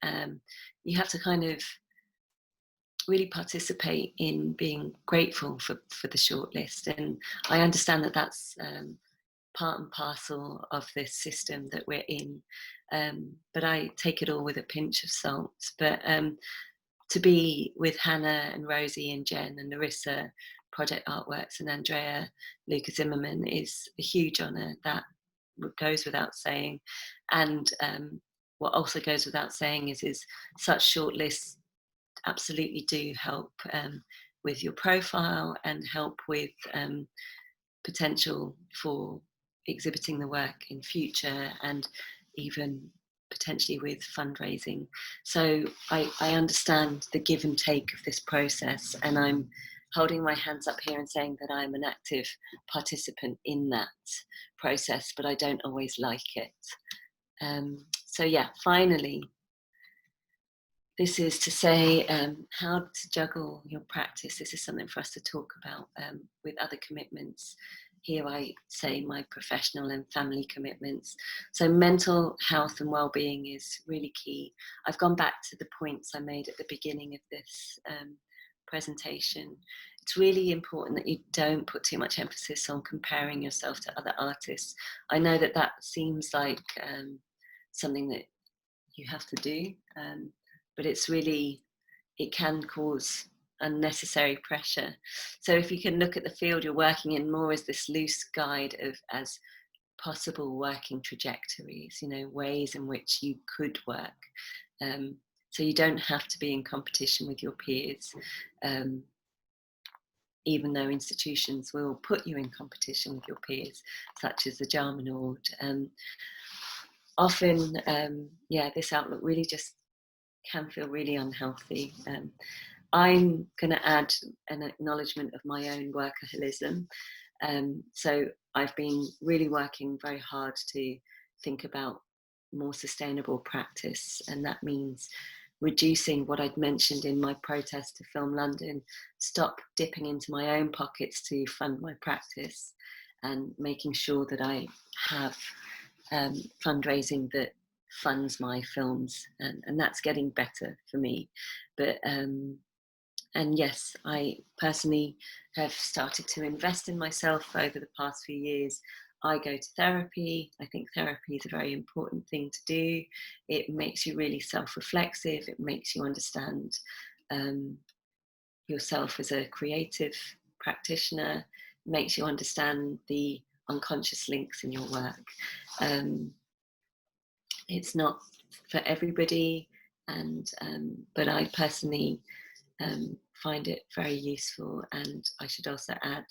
you have to kind of really participate in being grateful for the shortlist. And I understand that that's part and parcel of this system that we're in, but I take it all with a pinch of salt. But to be with Hannah and Rosie and Jen and Larissa, Project Artworks, and Andrea Luca Zimmerman is a huge honour. That goes without saying. And what also goes without saying is such shortlists absolutely do help with your profile and help with potential for exhibiting the work in future, and even potentially with fundraising. So I understand the give and take of this process, and I'm holding my hands up here and saying that I'm an active participant in that process, but I don't always like it. So yeah, finally, this is to say how to juggle your practice. This is something for us to talk about with other commitments. Here I say my professional and family commitments. So mental health and well-being is really key. I've gone back to the points I made at the beginning of this presentation. It's really important that you don't put too much emphasis on comparing yourself to other artists. I know that that seems like something that you have to do, but it's really, it can cause unnecessary pressure. So if you can look at the field you're working in more as this loose guide of as possible working trajectories, you know, ways in which you could work. So you don't have to be in competition with your peers, even though institutions will put you in competition with your peers, such as the Jarman Award. Often, yeah, this outlook really just can feel really unhealthy. I'm going to add an acknowledgement of my own workaholism. So I've been really working very hard to think about more sustainable practice, and that means reducing what I'd mentioned in my protest to Film London, stop dipping into my own pockets to fund my practice, and making sure that I have fundraising that funds my films, and that's getting better for me. But and yes, I personally have started to invest in myself over the past few years. I go to therapy. I think therapy is a very important thing to do. It makes you really self-reflexive. It makes you understand yourself as a creative practitioner. It makes you understand the unconscious links in your work. It's not for everybody, and but I personally find it very useful. And I should also add,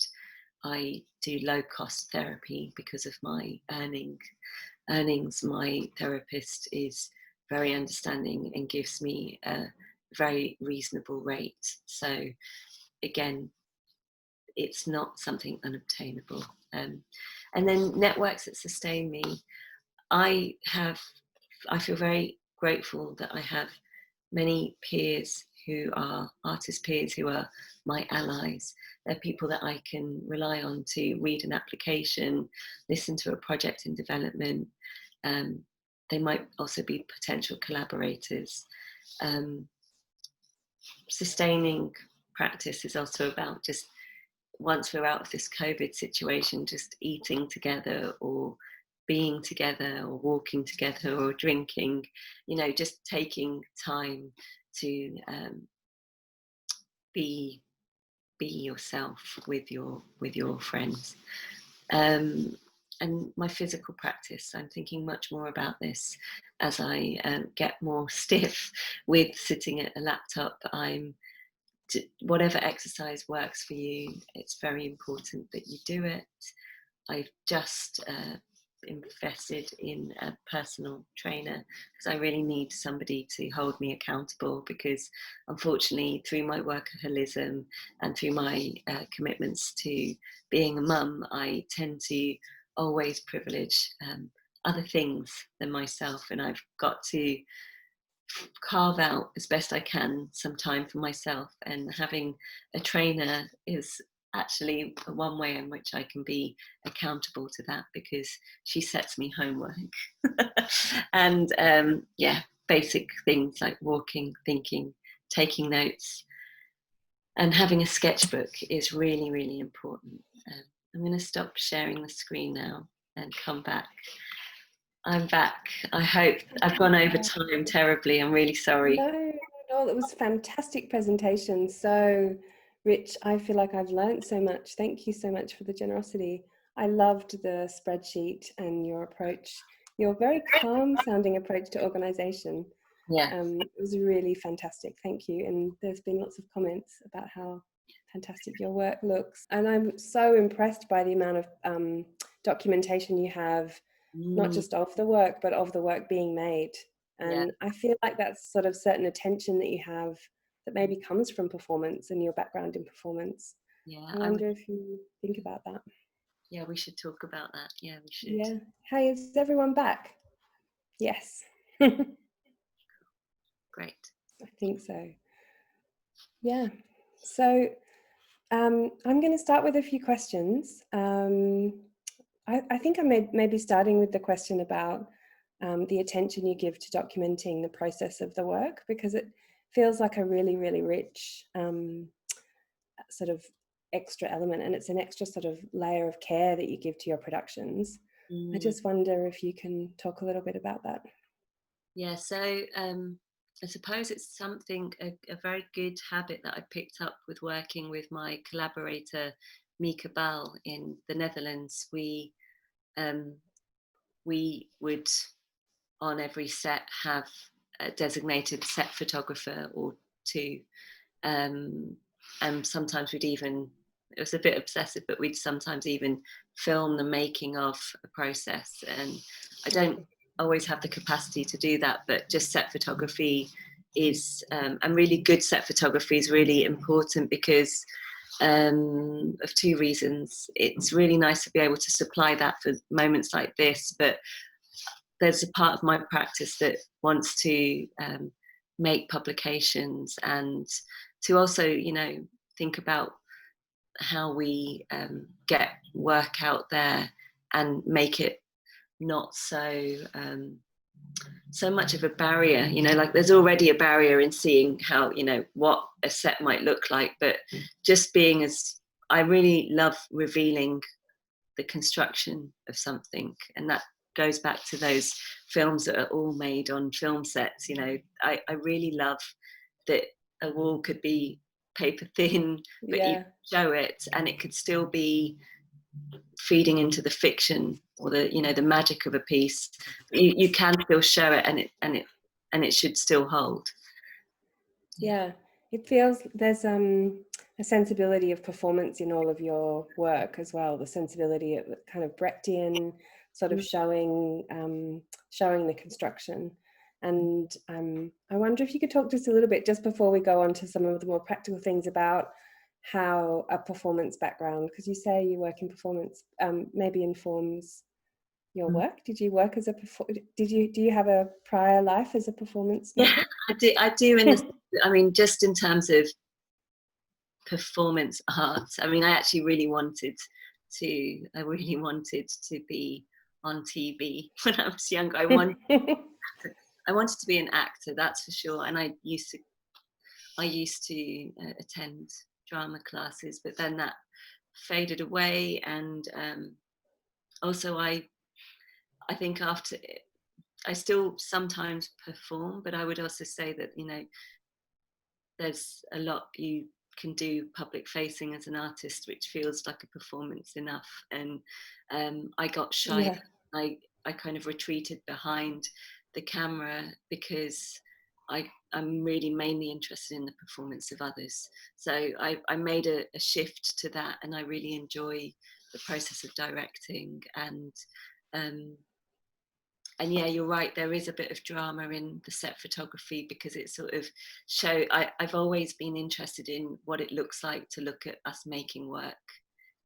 I do low-cost therapy because of my earnings. My therapist is very understanding and gives me a very reasonable rate. So again, it's not something unobtainable. And then networks that sustain me. I feel very grateful that I have many peers who are artist peers who are my allies. They're people that I can rely on to read an application, listen to a project in development. They might also be potential collaborators. Sustaining practice is also about just, once we're out of this COVID situation, just eating together or being together or walking together or drinking, just taking time to be yourself with your friends. And my physical practice, I'm thinking much more about this as I get more stiff with sitting at a laptop. Whatever exercise works for you, it's very important that you do it. I've just invested in a personal trainer because I really need somebody to hold me accountable, because unfortunately through my workaholism and through my commitments to being a mum, I tend to always privilege other things than myself, and I've got to carve out as best I can some time for myself, and having a trainer is actually one way in which I can be accountable to that, because she sets me homework and basic things like walking, thinking, taking notes, and having a sketchbook is really, really important. I'm going to stop sharing the screen now and come back. I'm back. I hope I've gone over time terribly. I'm really sorry. No, it was a fantastic presentation. So rich. I feel like I've learned so much. Thank you so much for the generosity. I loved the spreadsheet and your approach, your very calm sounding approach to organization. Yeah. It was really fantastic. Thank you. And there's been lots of comments about how fantastic your work looks. And I'm so impressed by the amount of documentation you have, not just of the work, but of the work being made. And I feel like that's sort of certain attention that you have that maybe comes from performance and your background in performance. Yeah. I wonder if you think about that. Yeah, we should talk about that. Yeah, we should. Yeah. Hey, is everyone back? Yes. Great. I think so. Yeah. So I'm going to start with a few questions. I think I may be starting with the question about the attention you give to documenting the process of the work, because it feels like a really, really rich sort of extra element, and it's an extra sort of layer of care that you give to your productions. I just wonder if you can talk a little bit about that. Yeah, so I suppose it's something, a very good habit that I picked up with working with my collaborator, Michele, in the Netherlands. We would, on every set, have a designated set photographer or two. And sometimes we'd even, it was a bit obsessive, but we'd sometimes even film the making of a process. And I don't always have the capacity to do that, but just set photography is, and really good set photography is really important because of two reasons. It's really nice to be able to supply that for moments like this, but there's a part of my practice that wants to make publications, and to also, you know, think about how we get work out there and make it not so so much of a barrier. You know, like there's already a barrier in seeing how, you know, what a set might look like, but just being as, I really love revealing the construction of something, and that goes back to those films that are all made on film sets. You know, I really love that a wall could be paper thin, but you show it and it could still be feeding into the fiction or the, you know, the magic of a piece. You can still show it, and it should still hold. Yeah, it feels there's a sensibility of performance in all of your work as well. The sensibility of kind of Brechtian sort of showing the construction. And I wonder if you could talk to us a little bit, just before we go on to some of the more practical things, about how a performance background, because you say you work in performance, maybe informs your work. Did you work as a do you have a prior life as a performance? Yeah, I do in the, I mean, just in terms of performance art, I mean, I actually really wanted to be on TV when I was young. I wanted to be an actor, that's for sure. And I used to attend drama classes, but then that faded away. And also I think after, I still sometimes perform, but I would also say that, you know, there's a lot you can do public facing as an artist, which feels like a performance enough. And I got shy. Yeah. I kind of retreated behind the camera because I'm really mainly interested in the performance of others. So I made a shift to that, and I really enjoy the process of directing. And yeah, you're right, there is a bit of drama in the set photography, because it sort of I've always been interested in what it looks like to look at us making work.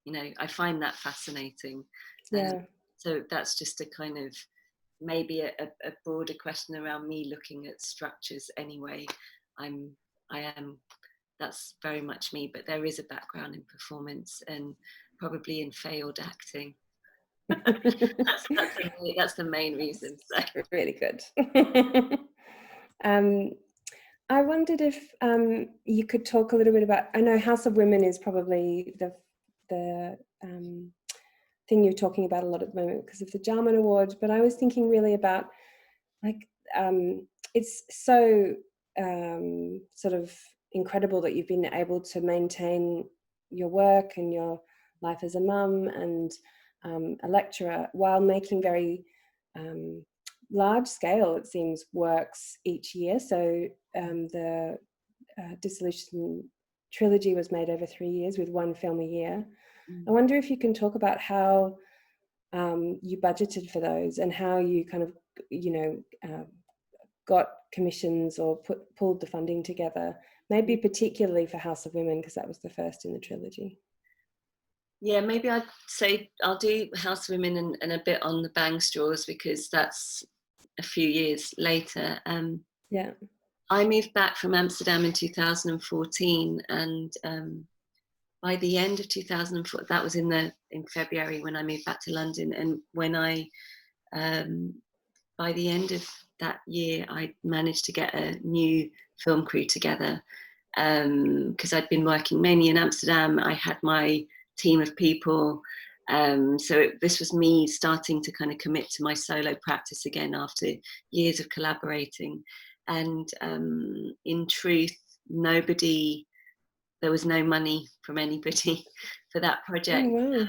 You know, I find that fascinating. Yeah. So that's just a kind of, maybe a broader question around me looking at structures anyway. That's very much me, but there is a background in performance, and probably in failed acting. that's the main reason. So. Really good. I wondered if you could talk a little bit about, I know House of Women is probably the thing you're talking about a lot at the moment because of the Jarman Award, but I was thinking really about, like, it's so sort of incredible that you've been able to maintain your work and your life as a mum and a lecturer while making very large scale, it seems, works each year. So the Dissolution trilogy was made over 3 years with one film a year. I wonder if you can talk about how you budgeted for those and how you kind of, you know, got commissions or pulled the funding together, maybe particularly for House of Women, because that was the first in the trilogy. Yeah, maybe I'd say I'll do House of Women and a bit on the Bang Straws, because that's a few years later. Yeah. I moved back from Amsterdam in 2014, and by the end of 2004, that was in February when I moved back to London, and when by the end of that year, I managed to get a new film crew together, because I'd been working mainly in Amsterdam. I had my team of people. This was me starting to kind of commit to my solo practice again after years of collaborating. And in truth, there was no money from anybody for that project. Oh, wow.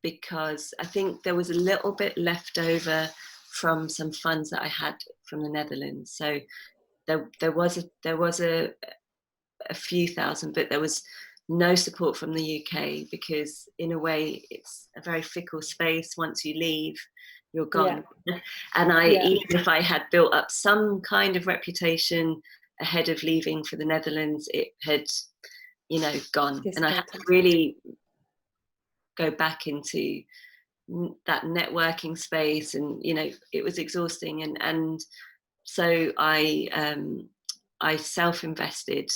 Because I think there was a little bit left over from some funds that I had from the Netherlands. So there was a few thousand, but there was no support from the UK, because in a way it's a very fickle space. Once you leave, you're gone. Yeah. And even if I had built up some kind of reputation ahead of leaving for the Netherlands, it had, you know, gone. And I had to really go back into that networking space, and you know, it was exhausting, and so I self-invested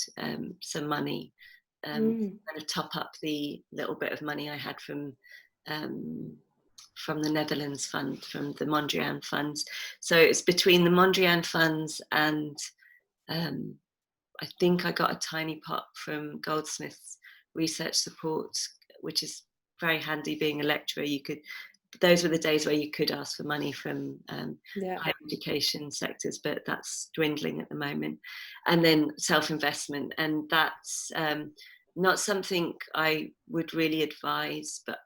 some money to kind of top up the little bit of money I had from the Netherlands fund, from the Mondrian funds. So it's between the Mondrian funds and I think I got a tiny pot from Goldsmith's research support, which is very handy being a lecturer. Those were the days where you could ask for money from higher education sectors, but that's dwindling at the moment. And then self-investment, and that's not something I would really advise, but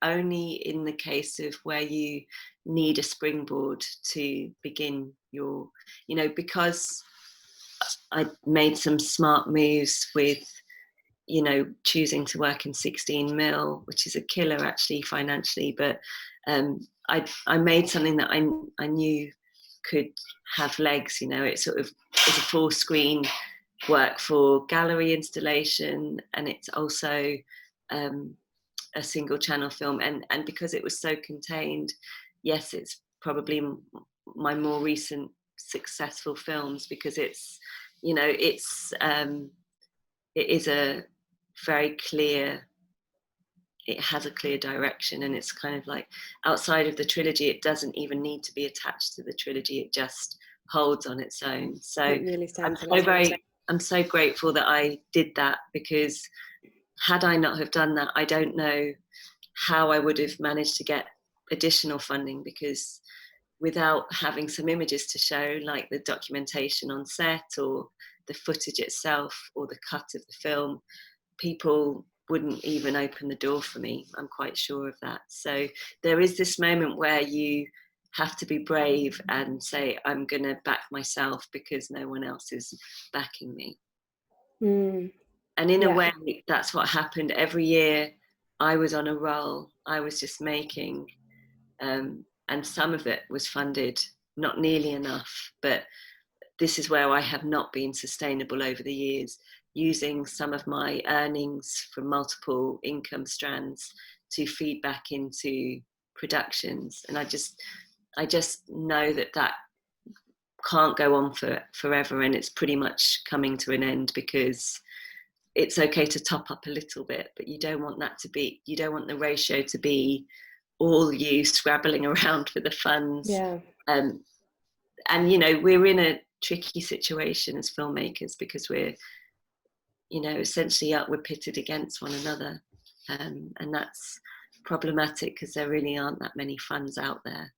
only in the case of where you need a springboard to begin your, you know, because I made some smart moves with, you know, choosing to work in 16 mil, which is a killer actually financially, but I made something that I knew could have legs. You know, it sort of is a full screen work for gallery installation, and it's also a single channel film, and because it was so contained, yes, it's probably my more recent successful films, because it's, you know, it is a very clear, it has a clear direction, and it's kind of like outside of the trilogy, it doesn't even need to be attached to the trilogy, it just holds on its own. So it really stands on its own. I'm so grateful that I did that, because had I not have done that, I don't know how I would have managed to get additional funding, because without having some images to show, like the documentation on set or the footage itself or the cut of the film, people wouldn't even open the door for me. I'm quite sure of that. So there is this moment where you have to be brave and say, I'm going to back myself because no one else is backing me. And in a way, that's what happened. Every year I was on a roll. I was just making, and some of it was funded, not nearly enough, but this is where I have not been sustainable over the years, using some of my earnings from multiple income strands to feed back into productions. And I just know that can't go on forever, and it's pretty much coming to an end, because it's okay to top up a little bit, but you don't want the ratio to be all you scrabbling around for the funds. And you know, we're in a tricky situation as filmmakers, because we're, you know, essentially we're pitted against one another, and that's problematic, because there really aren't that many funds out there.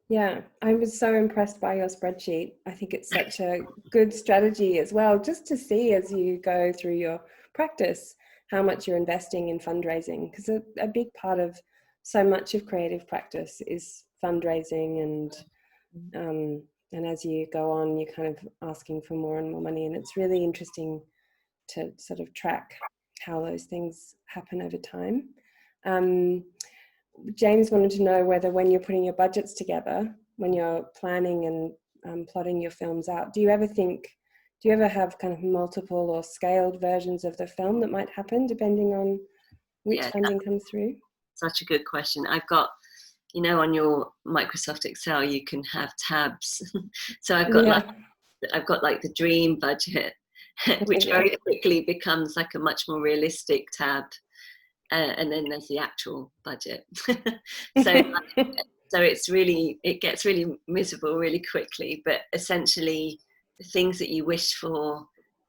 Yeah, I was so impressed by your spreadsheet. I think it's such a good strategy as well, just to see as you go through your practice how much you're investing in fundraising, because a big part of so much of creative practice is fundraising, and as you go on, you're kind of asking for more and more money, and it's really interesting to sort of track how those things happen over time. James wanted to know whether, when you're putting your budgets together, when you're planning and plotting your films out, do you ever have kind of multiple or scaled versions of the film that might happen depending on which funding comes through? Such a good question. I've got, you know, on your Microsoft Excel, you can have tabs. So I've got like the dream budget, which very quickly becomes like a much more realistic tab. And then there's the actual budget. So it gets really miserable really quickly, but essentially the things that you wish for,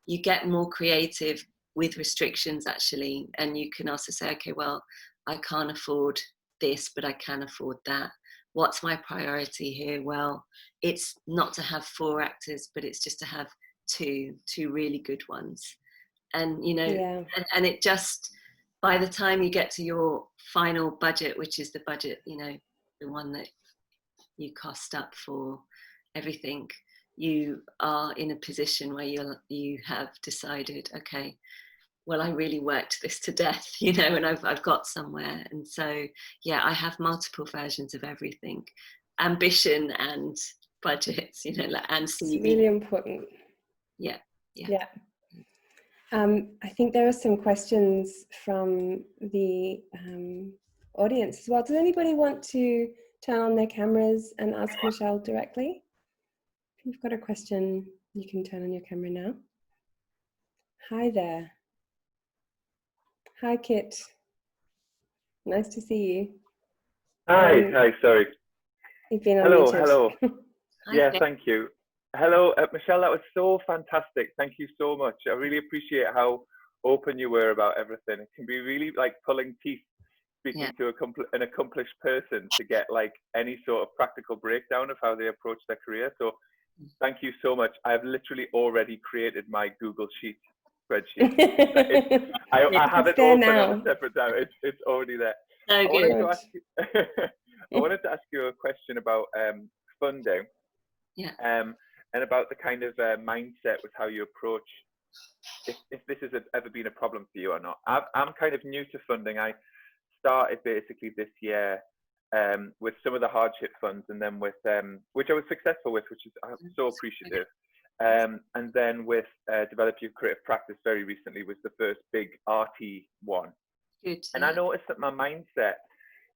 you get more creative with restrictions actually. And you can also say, okay, well, I can't afford this, but I can afford that. What's my priority here? Well, it's not to have 4 actors, but it's just to have two really good ones. And, you know, and it just, by the time you get to your final budget, which is the budget, you know, the one that you cost up for everything, you are in a position where you have decided, okay, well, I really worked this to death, you know, and I've got somewhere. And so, yeah, I have multiple versions of everything, ambition and budgets, you know, and CV. It's really important. Yeah. I think there are some questions from the audience as well. Does anybody want to turn on their cameras and ask Michele directly? If you've got a question, you can turn on your camera now. Hi there. Hi, Kit. Nice to see you. Hi, sorry. You've been Hello, unmuted. hello. Yeah, Hi. thank you. Hello, Michele, that was so fantastic. Thank you so much. I really appreciate how open you were about everything. It can be really like pulling teeth speaking to an accomplished person to get like any sort of practical breakdown of how they approach their career. So thank you so much. I've literally already created my Google Sheet spreadsheet. I have it open at a separate time. It's already there. So I good. wanted to ask you a question about funding. Yeah. And about the kind of mindset with how you approach, if this has ever been a problem for you or not. I'm kind of new to funding. I started basically this year with some of the hardship funds, and then with which I was successful with, which is I'm so appreciative. And then with Develop Your Creative Practice very recently was the first big RT one. Good. And I noticed that my mindset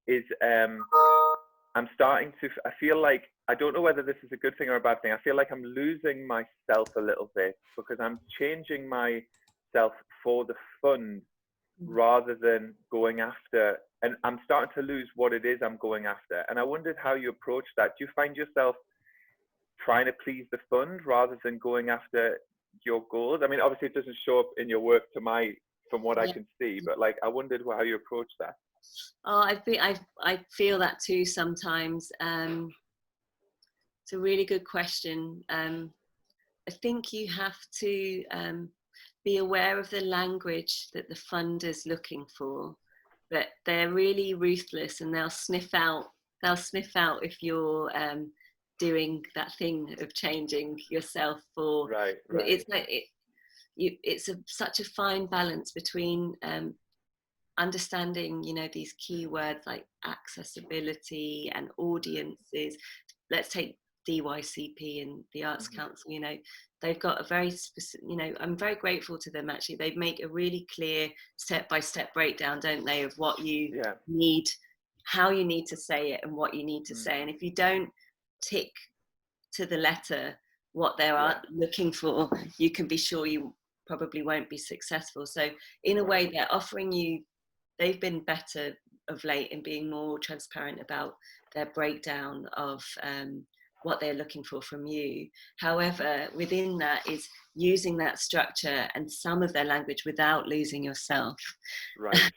is I'm starting to, I feel like, I don't know whether this is a good thing or a bad thing. I feel like I'm losing myself a little bit because I'm changing myself for the fund rather than going after, and I'm starting to lose what it is I'm going after. And I wondered how you approach that. Do you find yourself trying to please the fund rather than going after your goals? I mean, obviously it doesn't show up in your work from what I can see, but like, I wondered how you approach that. Oh, I feel that too sometimes. It's a really good question. I think you have to be aware of the language that the fund is looking for, but they're really ruthless and they'll sniff out if you're doing that thing of changing yourself for. Right. It's like it's such a fine balance between understanding, these keywords like accessibility and audiences. Let's take DYCP and the Arts Council. They've got a very specific, I'm very grateful to them actually. They make a really clear step-by-step breakdown, don't they, of what you need, how you need to say it and what you need to say. And if you don't tick to the letter what they're looking for, you can be sure you probably won't be successful. So in a way, they're offering you, they've been better of late in being more transparent about their breakdown of what they're looking for from you. However, within that is using that structure and some of their language without losing yourself. Right.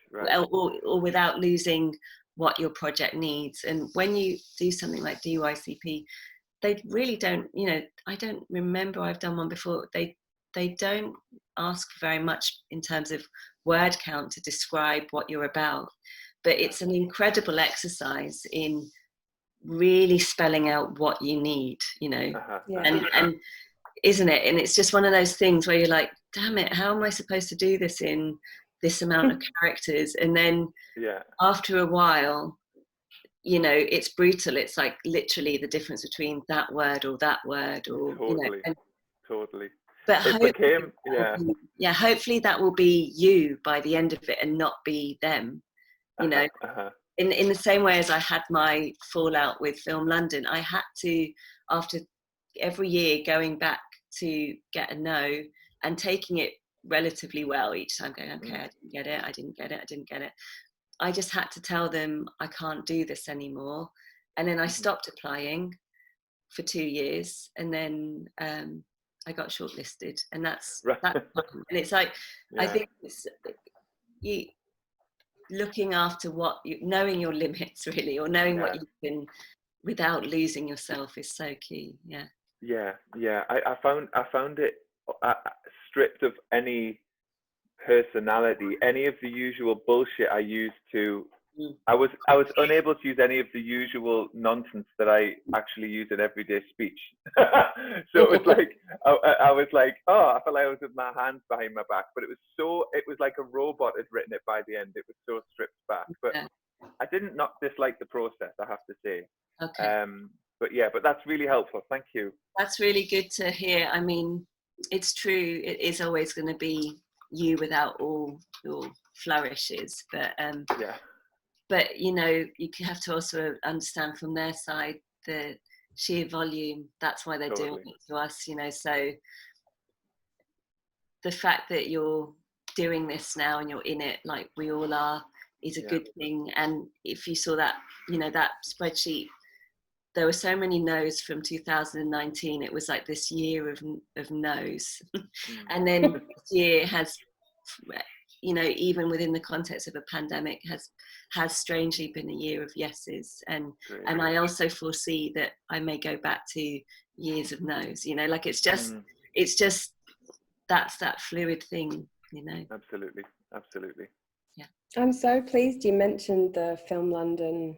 or without losing what your project needs. And when you do something like DYCP, they really don't, I don't remember, I've done one before, they don't ask very much in terms of word count to describe what you're about, but it's an incredible exercise in really spelling out what you need, and isn't it? And it's just one of those things where you're like, damn it, how am I supposed to do this in this amount of characters? And then after a while, it's brutal. It's like literally the difference between that word or that word, or totally. But hopefully that will be you by the end of it and not be them. In the same way as I had my fallout with Film London, I had to, after every year, going back to get a no and taking it relatively well each time, going, okay, I didn't get it. I just had to tell them I can't do this anymore. And then I stopped applying for 2 years, and then I got shortlisted, and that's fun. And it's like, I think it's you looking after knowing your limits really, or knowing what you can without losing yourself is so key. I found it stripped of any personality, any of the usual bullshit I used to. I was unable to use any of the usual nonsense that I actually use in everyday speech. So it was like I was like, I felt like I was with my hands behind my back, but it was like a robot had written it by the end. It was so stripped back, but I didn't not dislike the process, I have to say. But that's really helpful. Thank you. That's really good to hear. I mean, it's true. It is always going to be you without all your flourishes, but but you know, you have to also understand from their side the sheer volume. That's why they're doing it to us, you know. So the fact that you're doing this now and you're in it, like we all are, is a good thing. And if you saw that, you know, that spreadsheet, there were so many no's from 2019. It was like this year of no's. And then this year has, you know, even within the context of a pandemic, has strangely been a year of yeses. And I also foresee that I may go back to years of no's, you know, like it's just that's that fluid thing, you know. Absolutely. Yeah. I'm so pleased you mentioned the Film London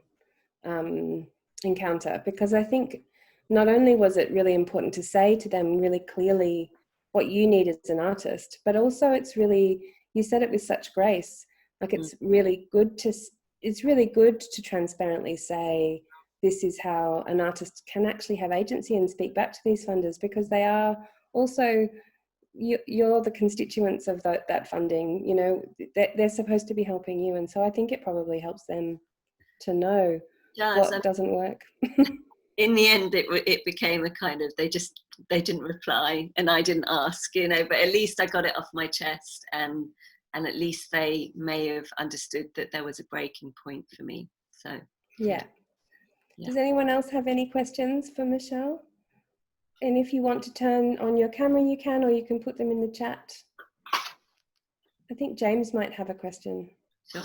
encounter, because I think not only was it really important to say to them really clearly what you need as an artist, but also it's really, you said it with such grace, like it's really good to transparently say this is how an artist can actually have agency and speak back to these funders, because they are also, you're the constituents of that funding, you know, they're supposed to be helping you. And so I think it probably helps them to know what doesn't work. In the end, it became a kind of, they didn't reply and I didn't ask, you know, but at least I got it off my chest, and at least they may have understood that there was a breaking point for me. So yeah. Does anyone else have any questions for Michele? And if you want to turn on your camera, you can, or you can put them in the chat. I think James might have a question. Sure.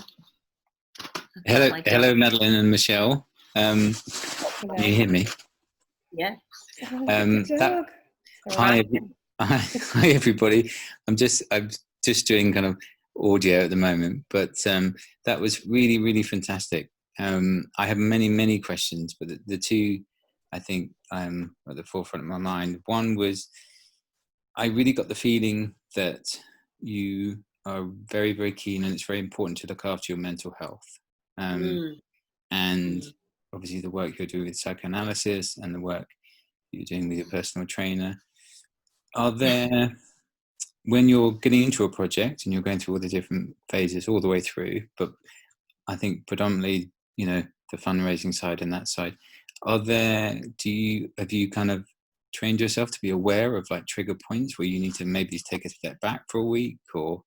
Hello, Madeline and Michele. Can you hear me? Yeah. Hi, everybody. I'm just doing kind of audio at the moment, but that was really, really fantastic. I have many questions, but the two I think at the forefront of my mind. One was, I really got the feeling that you are very, very keen, and it's very important to look after your mental health. And obviously the work you're doing with psychoanalysis and the work you're doing with your personal trainer. Are there, when you're getting into a project and you're going through all the different phases all the way through, but I think predominantly, you know, the fundraising side and that side, have you kind of trained yourself to be aware of like trigger points where you need to maybe take a step back for a week, or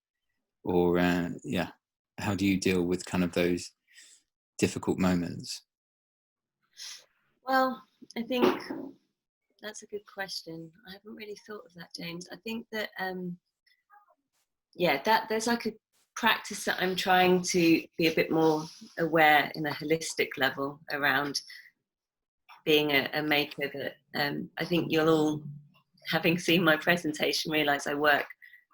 how do you deal with kind of those difficult moments? Well, I think that's a good question. I haven't really thought of that, James. I think that that there's like a practice that I'm trying to be a bit more aware in a holistic level around being a maker, that I think you'll all, having seen my presentation, realise I work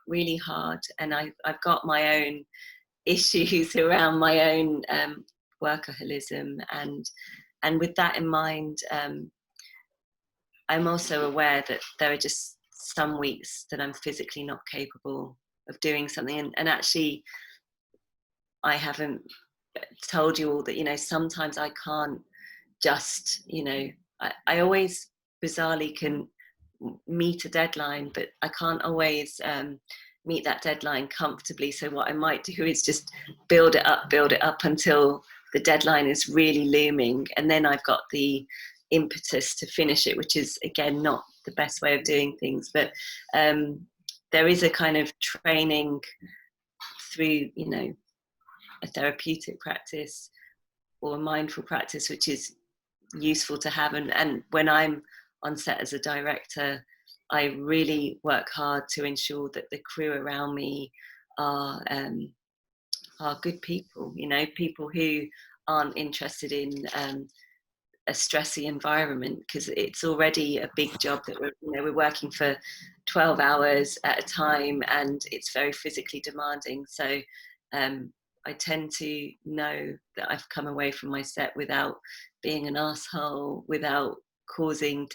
really hard, and I've got my own issues around my own workaholism, and with that in mind, I'm also aware that there are just some weeks that I'm physically not capable of doing something, and actually I haven't told you all that, you know, sometimes I can't just, you know, I always bizarrely can meet a deadline, but I can't always meet that deadline comfortably. So what I might do is just build it up until the deadline is really looming, and then I've got the impetus to finish it, which is again not the best way of doing things. But there is a kind of training through, you know, a therapeutic practice or a mindful practice, which is useful to have. And when I'm on set as a director, I really work hard to ensure that the crew around me are good people, you know, people who aren't interested in a stressy environment, because it's already a big job that we're working for 12 hours at a time, and it's very physically demanding. So I tend to know that I've come away from my set without being an asshole, without causing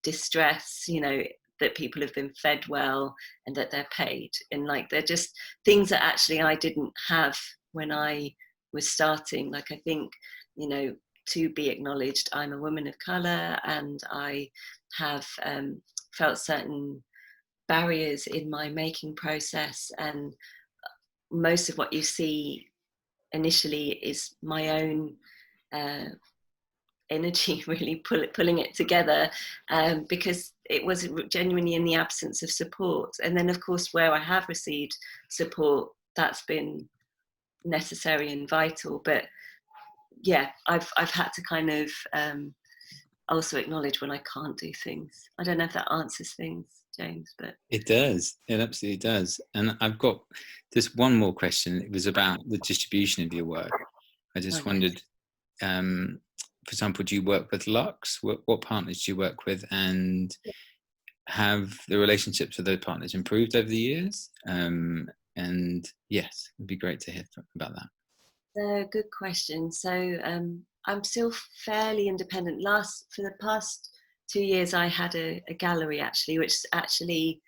distress, you know, that people have been fed well and that they're paid. And like, they're just things that actually I didn't have when I was starting. Like, I think, you know, to be acknowledged, I'm a woman of colour, and I have felt certain barriers in my making process, and most of what you see initially is my own energy really pulling it together, because it was genuinely in the absence of support. And then of course where I have received support, that's been necessary and vital. But yeah, I've had to kind of also acknowledge when I can't do things. I don't know if that answers things, James, but it does. It absolutely does. And I've got just one more question. It was about the distribution of your work. I just wondered, for example, do you work with Lux? What partners do you work with, and have the relationships with those partners improved over the years? And yes, it'd be great to hear about that. Good question. So I'm still fairly independent. For the past 2 years, I had a gallery actually, which actually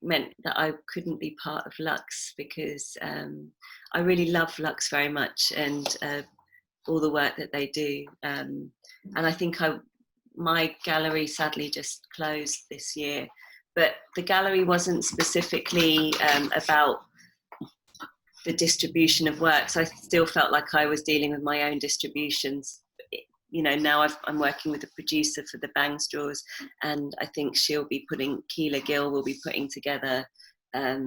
meant that I couldn't be part of Lux, because I really love Lux very much, and all the work that they do. And I think my gallery sadly just closed this year, but the gallery wasn't specifically about the distribution of work. So I still felt like I was dealing with my own distributions. You know, now I'm working with a producer for the Bang Straws, and I think Keela Gill will be putting together a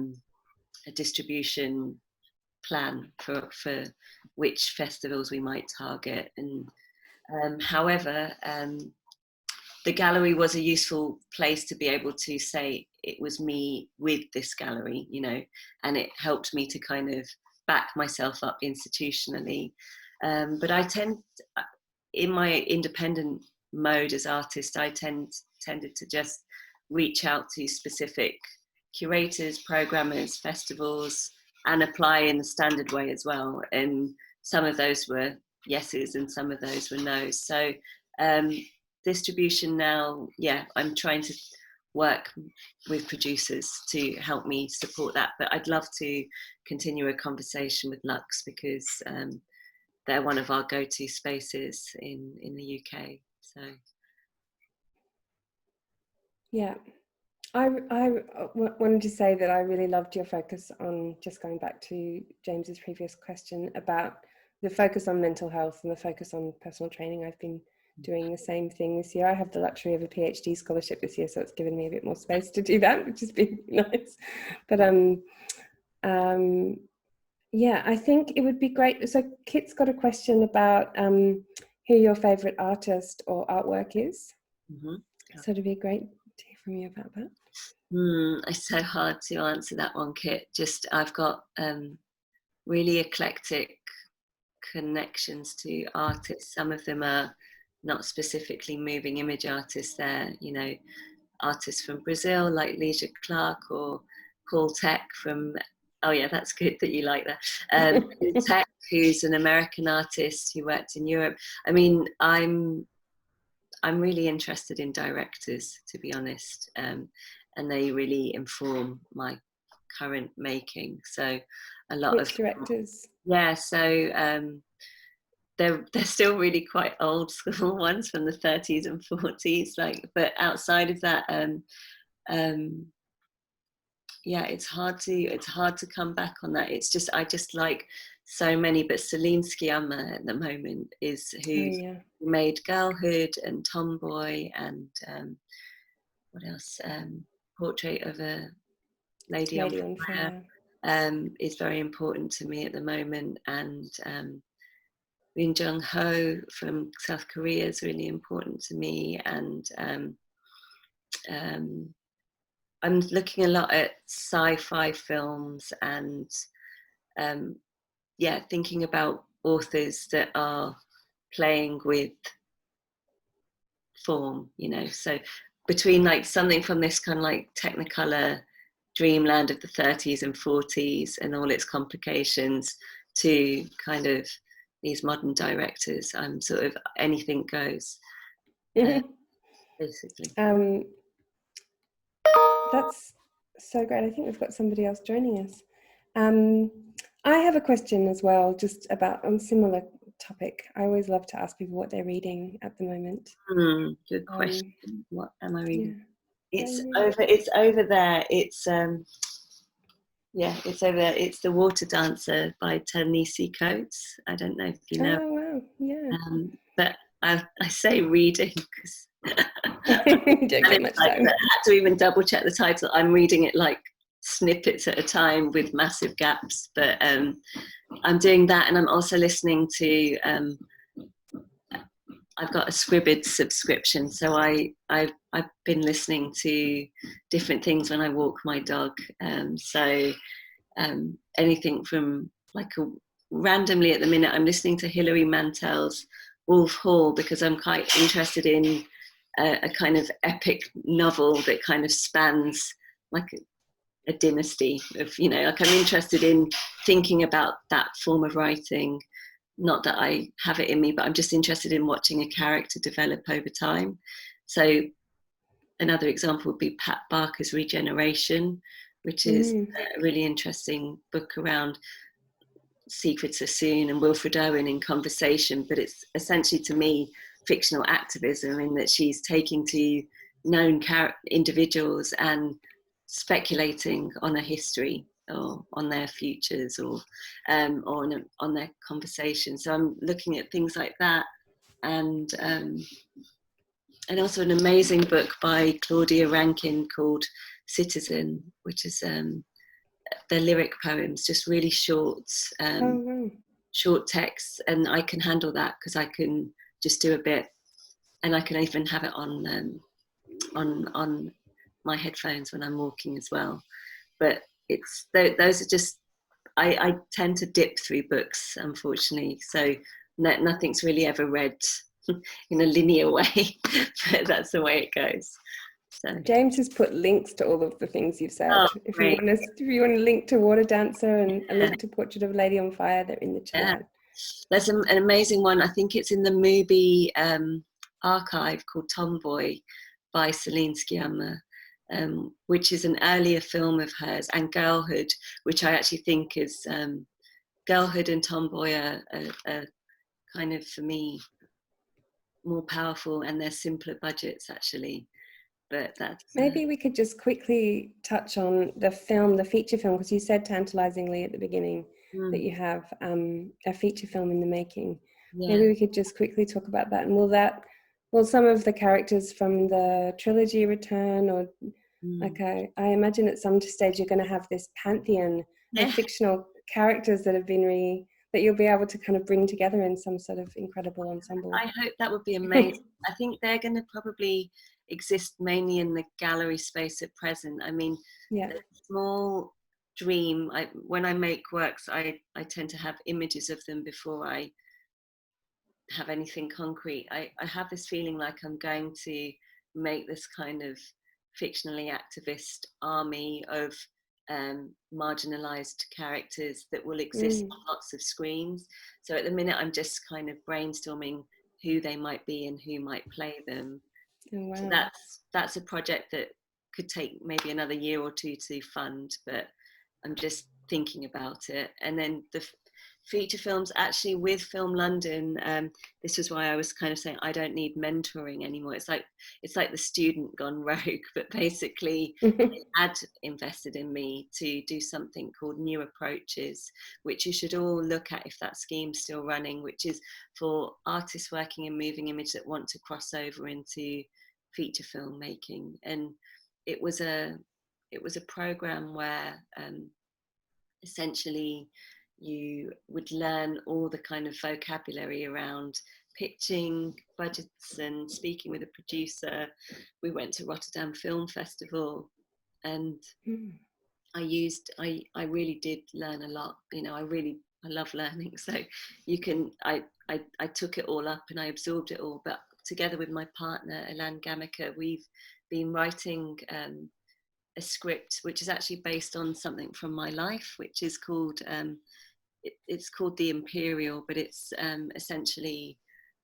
distribution plan for which festivals we might target. And however, the gallery was a useful place to be able to say it was me with this gallery, you know, and it helped me to kind of back myself up institutionally. But I in my independent mode as artist, I tended to just reach out to specific curators, programmers, festivals, and apply in the standard way as well. And some of those were yeses and some of those were no's. So distribution now, yeah, I'm trying to work with producers to help me support that. But I'd love to continue a conversation with Lux, because they're one of our go-to spaces in the UK. So yeah, I wanted to say that I really loved your focus on, just going back to James's previous question about the focus on mental health and the focus on personal training. I've been doing the same thing this year. I have the luxury of a PhD scholarship this year, so it's given me a bit more space to do that, which has been nice. But yeah, I think it would be great. So Kit's got a question about who your favourite artist or artwork is. mm-hmm. So it'd be great to hear from you about that. It's so hard to answer that one, Kit. Just I've got really eclectic connections to artists. Some of them are not specifically moving image artists. They're, you know, artists from Brazil like Leisure Clark, or Paul Tech from, oh yeah, that's good that you like that. Tech, who's an American artist who worked in Europe. I mean, I'm really interested in directors, to be honest, and they really inform my current making. So a lot Which of directors? Yeah, so they're still really quite old school ones from the 30s and 40s, like, but outside of that, yeah, it's hard to come back on that. It's just, I just like so many, but Celine Sciamma at the moment is who made Girlhood and Tomboy and what else? Portrait of a Lady on Fire. Is very important to me at the moment, and Rin Jung Ho from South Korea is really important to me, and I'm looking a lot at sci-fi films, and yeah, thinking about authors that are playing with form, you know, so between like something from this kind of like Technicolor dreamland of the 30s and 40s and all its complications to kind of these modern directors. I'm sort of anything goes, basically. That's so great. I think we've got somebody else joining us. I have a question as well, just about on similar topic. I always love to ask people what they're reading at the moment. Good question. What am I reading? Yeah. It's over there. It's Yeah, it's over there. It's The Water Dancer by Ta-Nehisi Coates. I don't know if you know. Oh, wow. Yeah. But I say reading because Don't get much time. I had to even double check the title. I'm reading it like snippets at a time with massive gaps. But I'm doing that, and I'm also listening to. I've got a Scribd subscription, so I've been listening to different things when I walk my dog. So anything from randomly at the minute, I'm listening to Hilary Mantel's Wolf Hall because I'm quite interested in a kind of epic novel that kind of spans like a dynasty of, you know, like I'm interested in thinking about that form of writing. Not that I have it in me, but I'm just interested in watching a character develop over time. So another example would be Pat Barker's Regeneration, which is a really interesting book around Secret Sassoon and Wilfred Owen in conversation, but it's essentially, to me, fictional activism in that she's taking to known individuals and speculating on a history or on their futures or on their conversation. So I'm looking at things like that, and also an amazing book by Claudia Rankin called Citizen, which is their lyric poems, just really short, short texts, and I can handle that because I can just do a bit, and I can even have it on my headphones when I'm walking as well. But it's those are just I tend to dip through books, unfortunately, so nothing's really ever read in a linear way, but that's the way it goes. So James has put links to all of the things you've said. Oh, if you want to link to Water Dancer and a link to Portrait of a Lady on Fire, they're in the chat. There's an amazing one. I think it's in the movie archive called Tomboy by Celine Sciamma, which is an earlier film of hers, and Girlhood, which I actually think is Girlhood and Tomboy are kind of, for me, more powerful, and they're simpler budgets actually. But that's maybe we could just quickly touch on the feature film, because you said tantalizingly at the beginning that you have a feature film in the making. Maybe we could just quickly talk about that, and will some of the characters from the trilogy return, or I imagine at some stage you're going to have this pantheon of fictional characters that have been that you'll be able to kind of bring together in some sort of incredible ensemble. I hope that would be amazing. I think they're going to probably exist mainly in the gallery space at present. I mean, a small dream. When I make works, I tend to have images of them before I have anything concrete. I have this feeling like I'm going to make this kind of fictionally activist army of marginalized characters that will exist on lots of screens. So at the minute I'm just kind of brainstorming who they might be and who might play them. Oh, wow. So that's a project that could take maybe another year or two to fund, but I'm just thinking about it. And then the feature films, actually with Film London, this is why I was kind of saying I don't need mentoring anymore. It's like the student gone rogue, but basically they had invested in me to do something called New Approaches, which you should all look at if that scheme's still running, which is for artists working in moving image that want to cross over into feature film making. And it was a program where essentially you would learn all the kind of vocabulary around pitching, budgets, and speaking with a producer. We went to Rotterdam Film Festival, and I really did learn a lot. You know, I love learning. So I took it all up and I absorbed it all. But together with my partner, Williams Gamaker, we've been writing a script which is actually based on something from my life, which is called it's called The Imperial, but it's essentially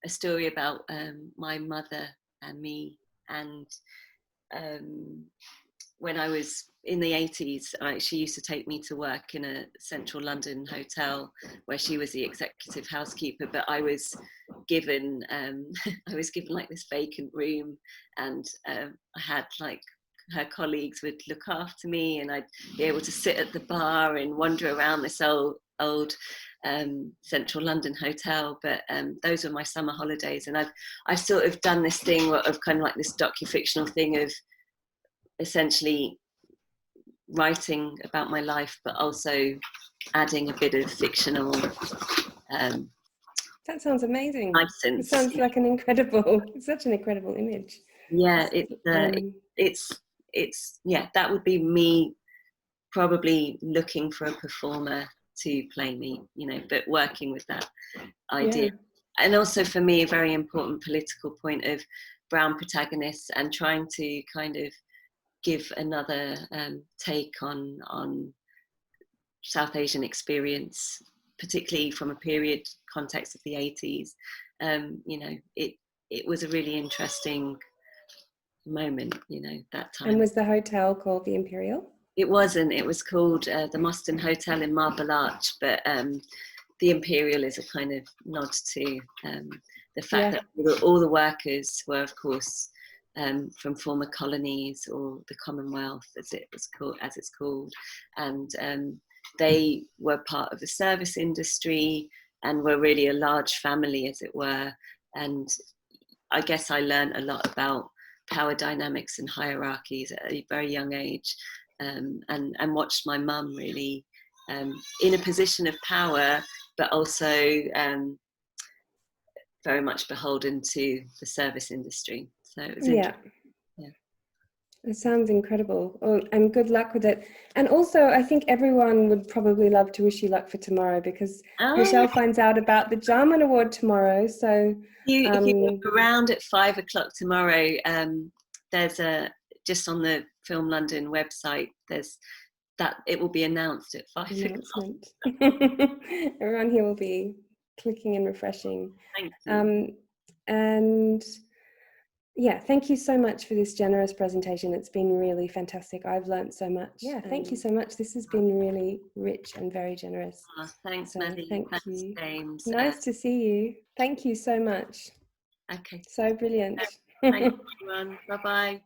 a story about my mother and me. And when I was in the 80s, she used to take me to work in a central London hotel where she was the executive housekeeper, but I was given like this vacant room, and I had like her colleagues would look after me, and I'd be able to sit at the bar and wander around this old central London hotel. But those were my summer holidays, and I've sort of done this thing of kind of like this docu-fictional thing of essentially writing about my life, but also adding a bit of fictional that sounds amazing. license. It sounds like an incredible, such an incredible image. Yeah, it's yeah, that would be me probably looking for a performer to play me, you know, but working with that idea. Yeah. And also for me, a very important political point of brown protagonists, and trying to kind of give another take on South Asian experience, particularly from a period context of the 80s. You know, it was a really interesting moment, you know, that time. And was the hotel called the Imperial? It wasn't. It was called the Moston Hotel in Marble Arch, but the Imperial is a kind of nod to the fact that all the workers were, of course, from former colonies, or the Commonwealth, as it's called, and they were part of the service industry and were really a large family, as it were. And I guess I learned a lot about power dynamics and hierarchies at a very young age, and watched my mum really in a position of power, but also very much beholden to the service industry. So it was interesting. It sounds incredible. Oh, and good luck with it. And also, I think everyone would probably love to wish you luck for tomorrow, because Michele finds out about the Jarman Award tomorrow. So if you're around at 5 o'clock tomorrow, there's just on the Film London website, there's that it will be announced at 5 o'clock. Everyone here will be clicking and refreshing. Thank you. And yeah, thank you so much for this generous presentation. It's been really fantastic. I've learned so much. Yeah, thank you so much. This has been really rich and very generous. Oh, thanks, so Maddie. Thanks you. James. Nice to see you. Thank you so much. Okay. So brilliant. Thanks, everyone. Bye-bye.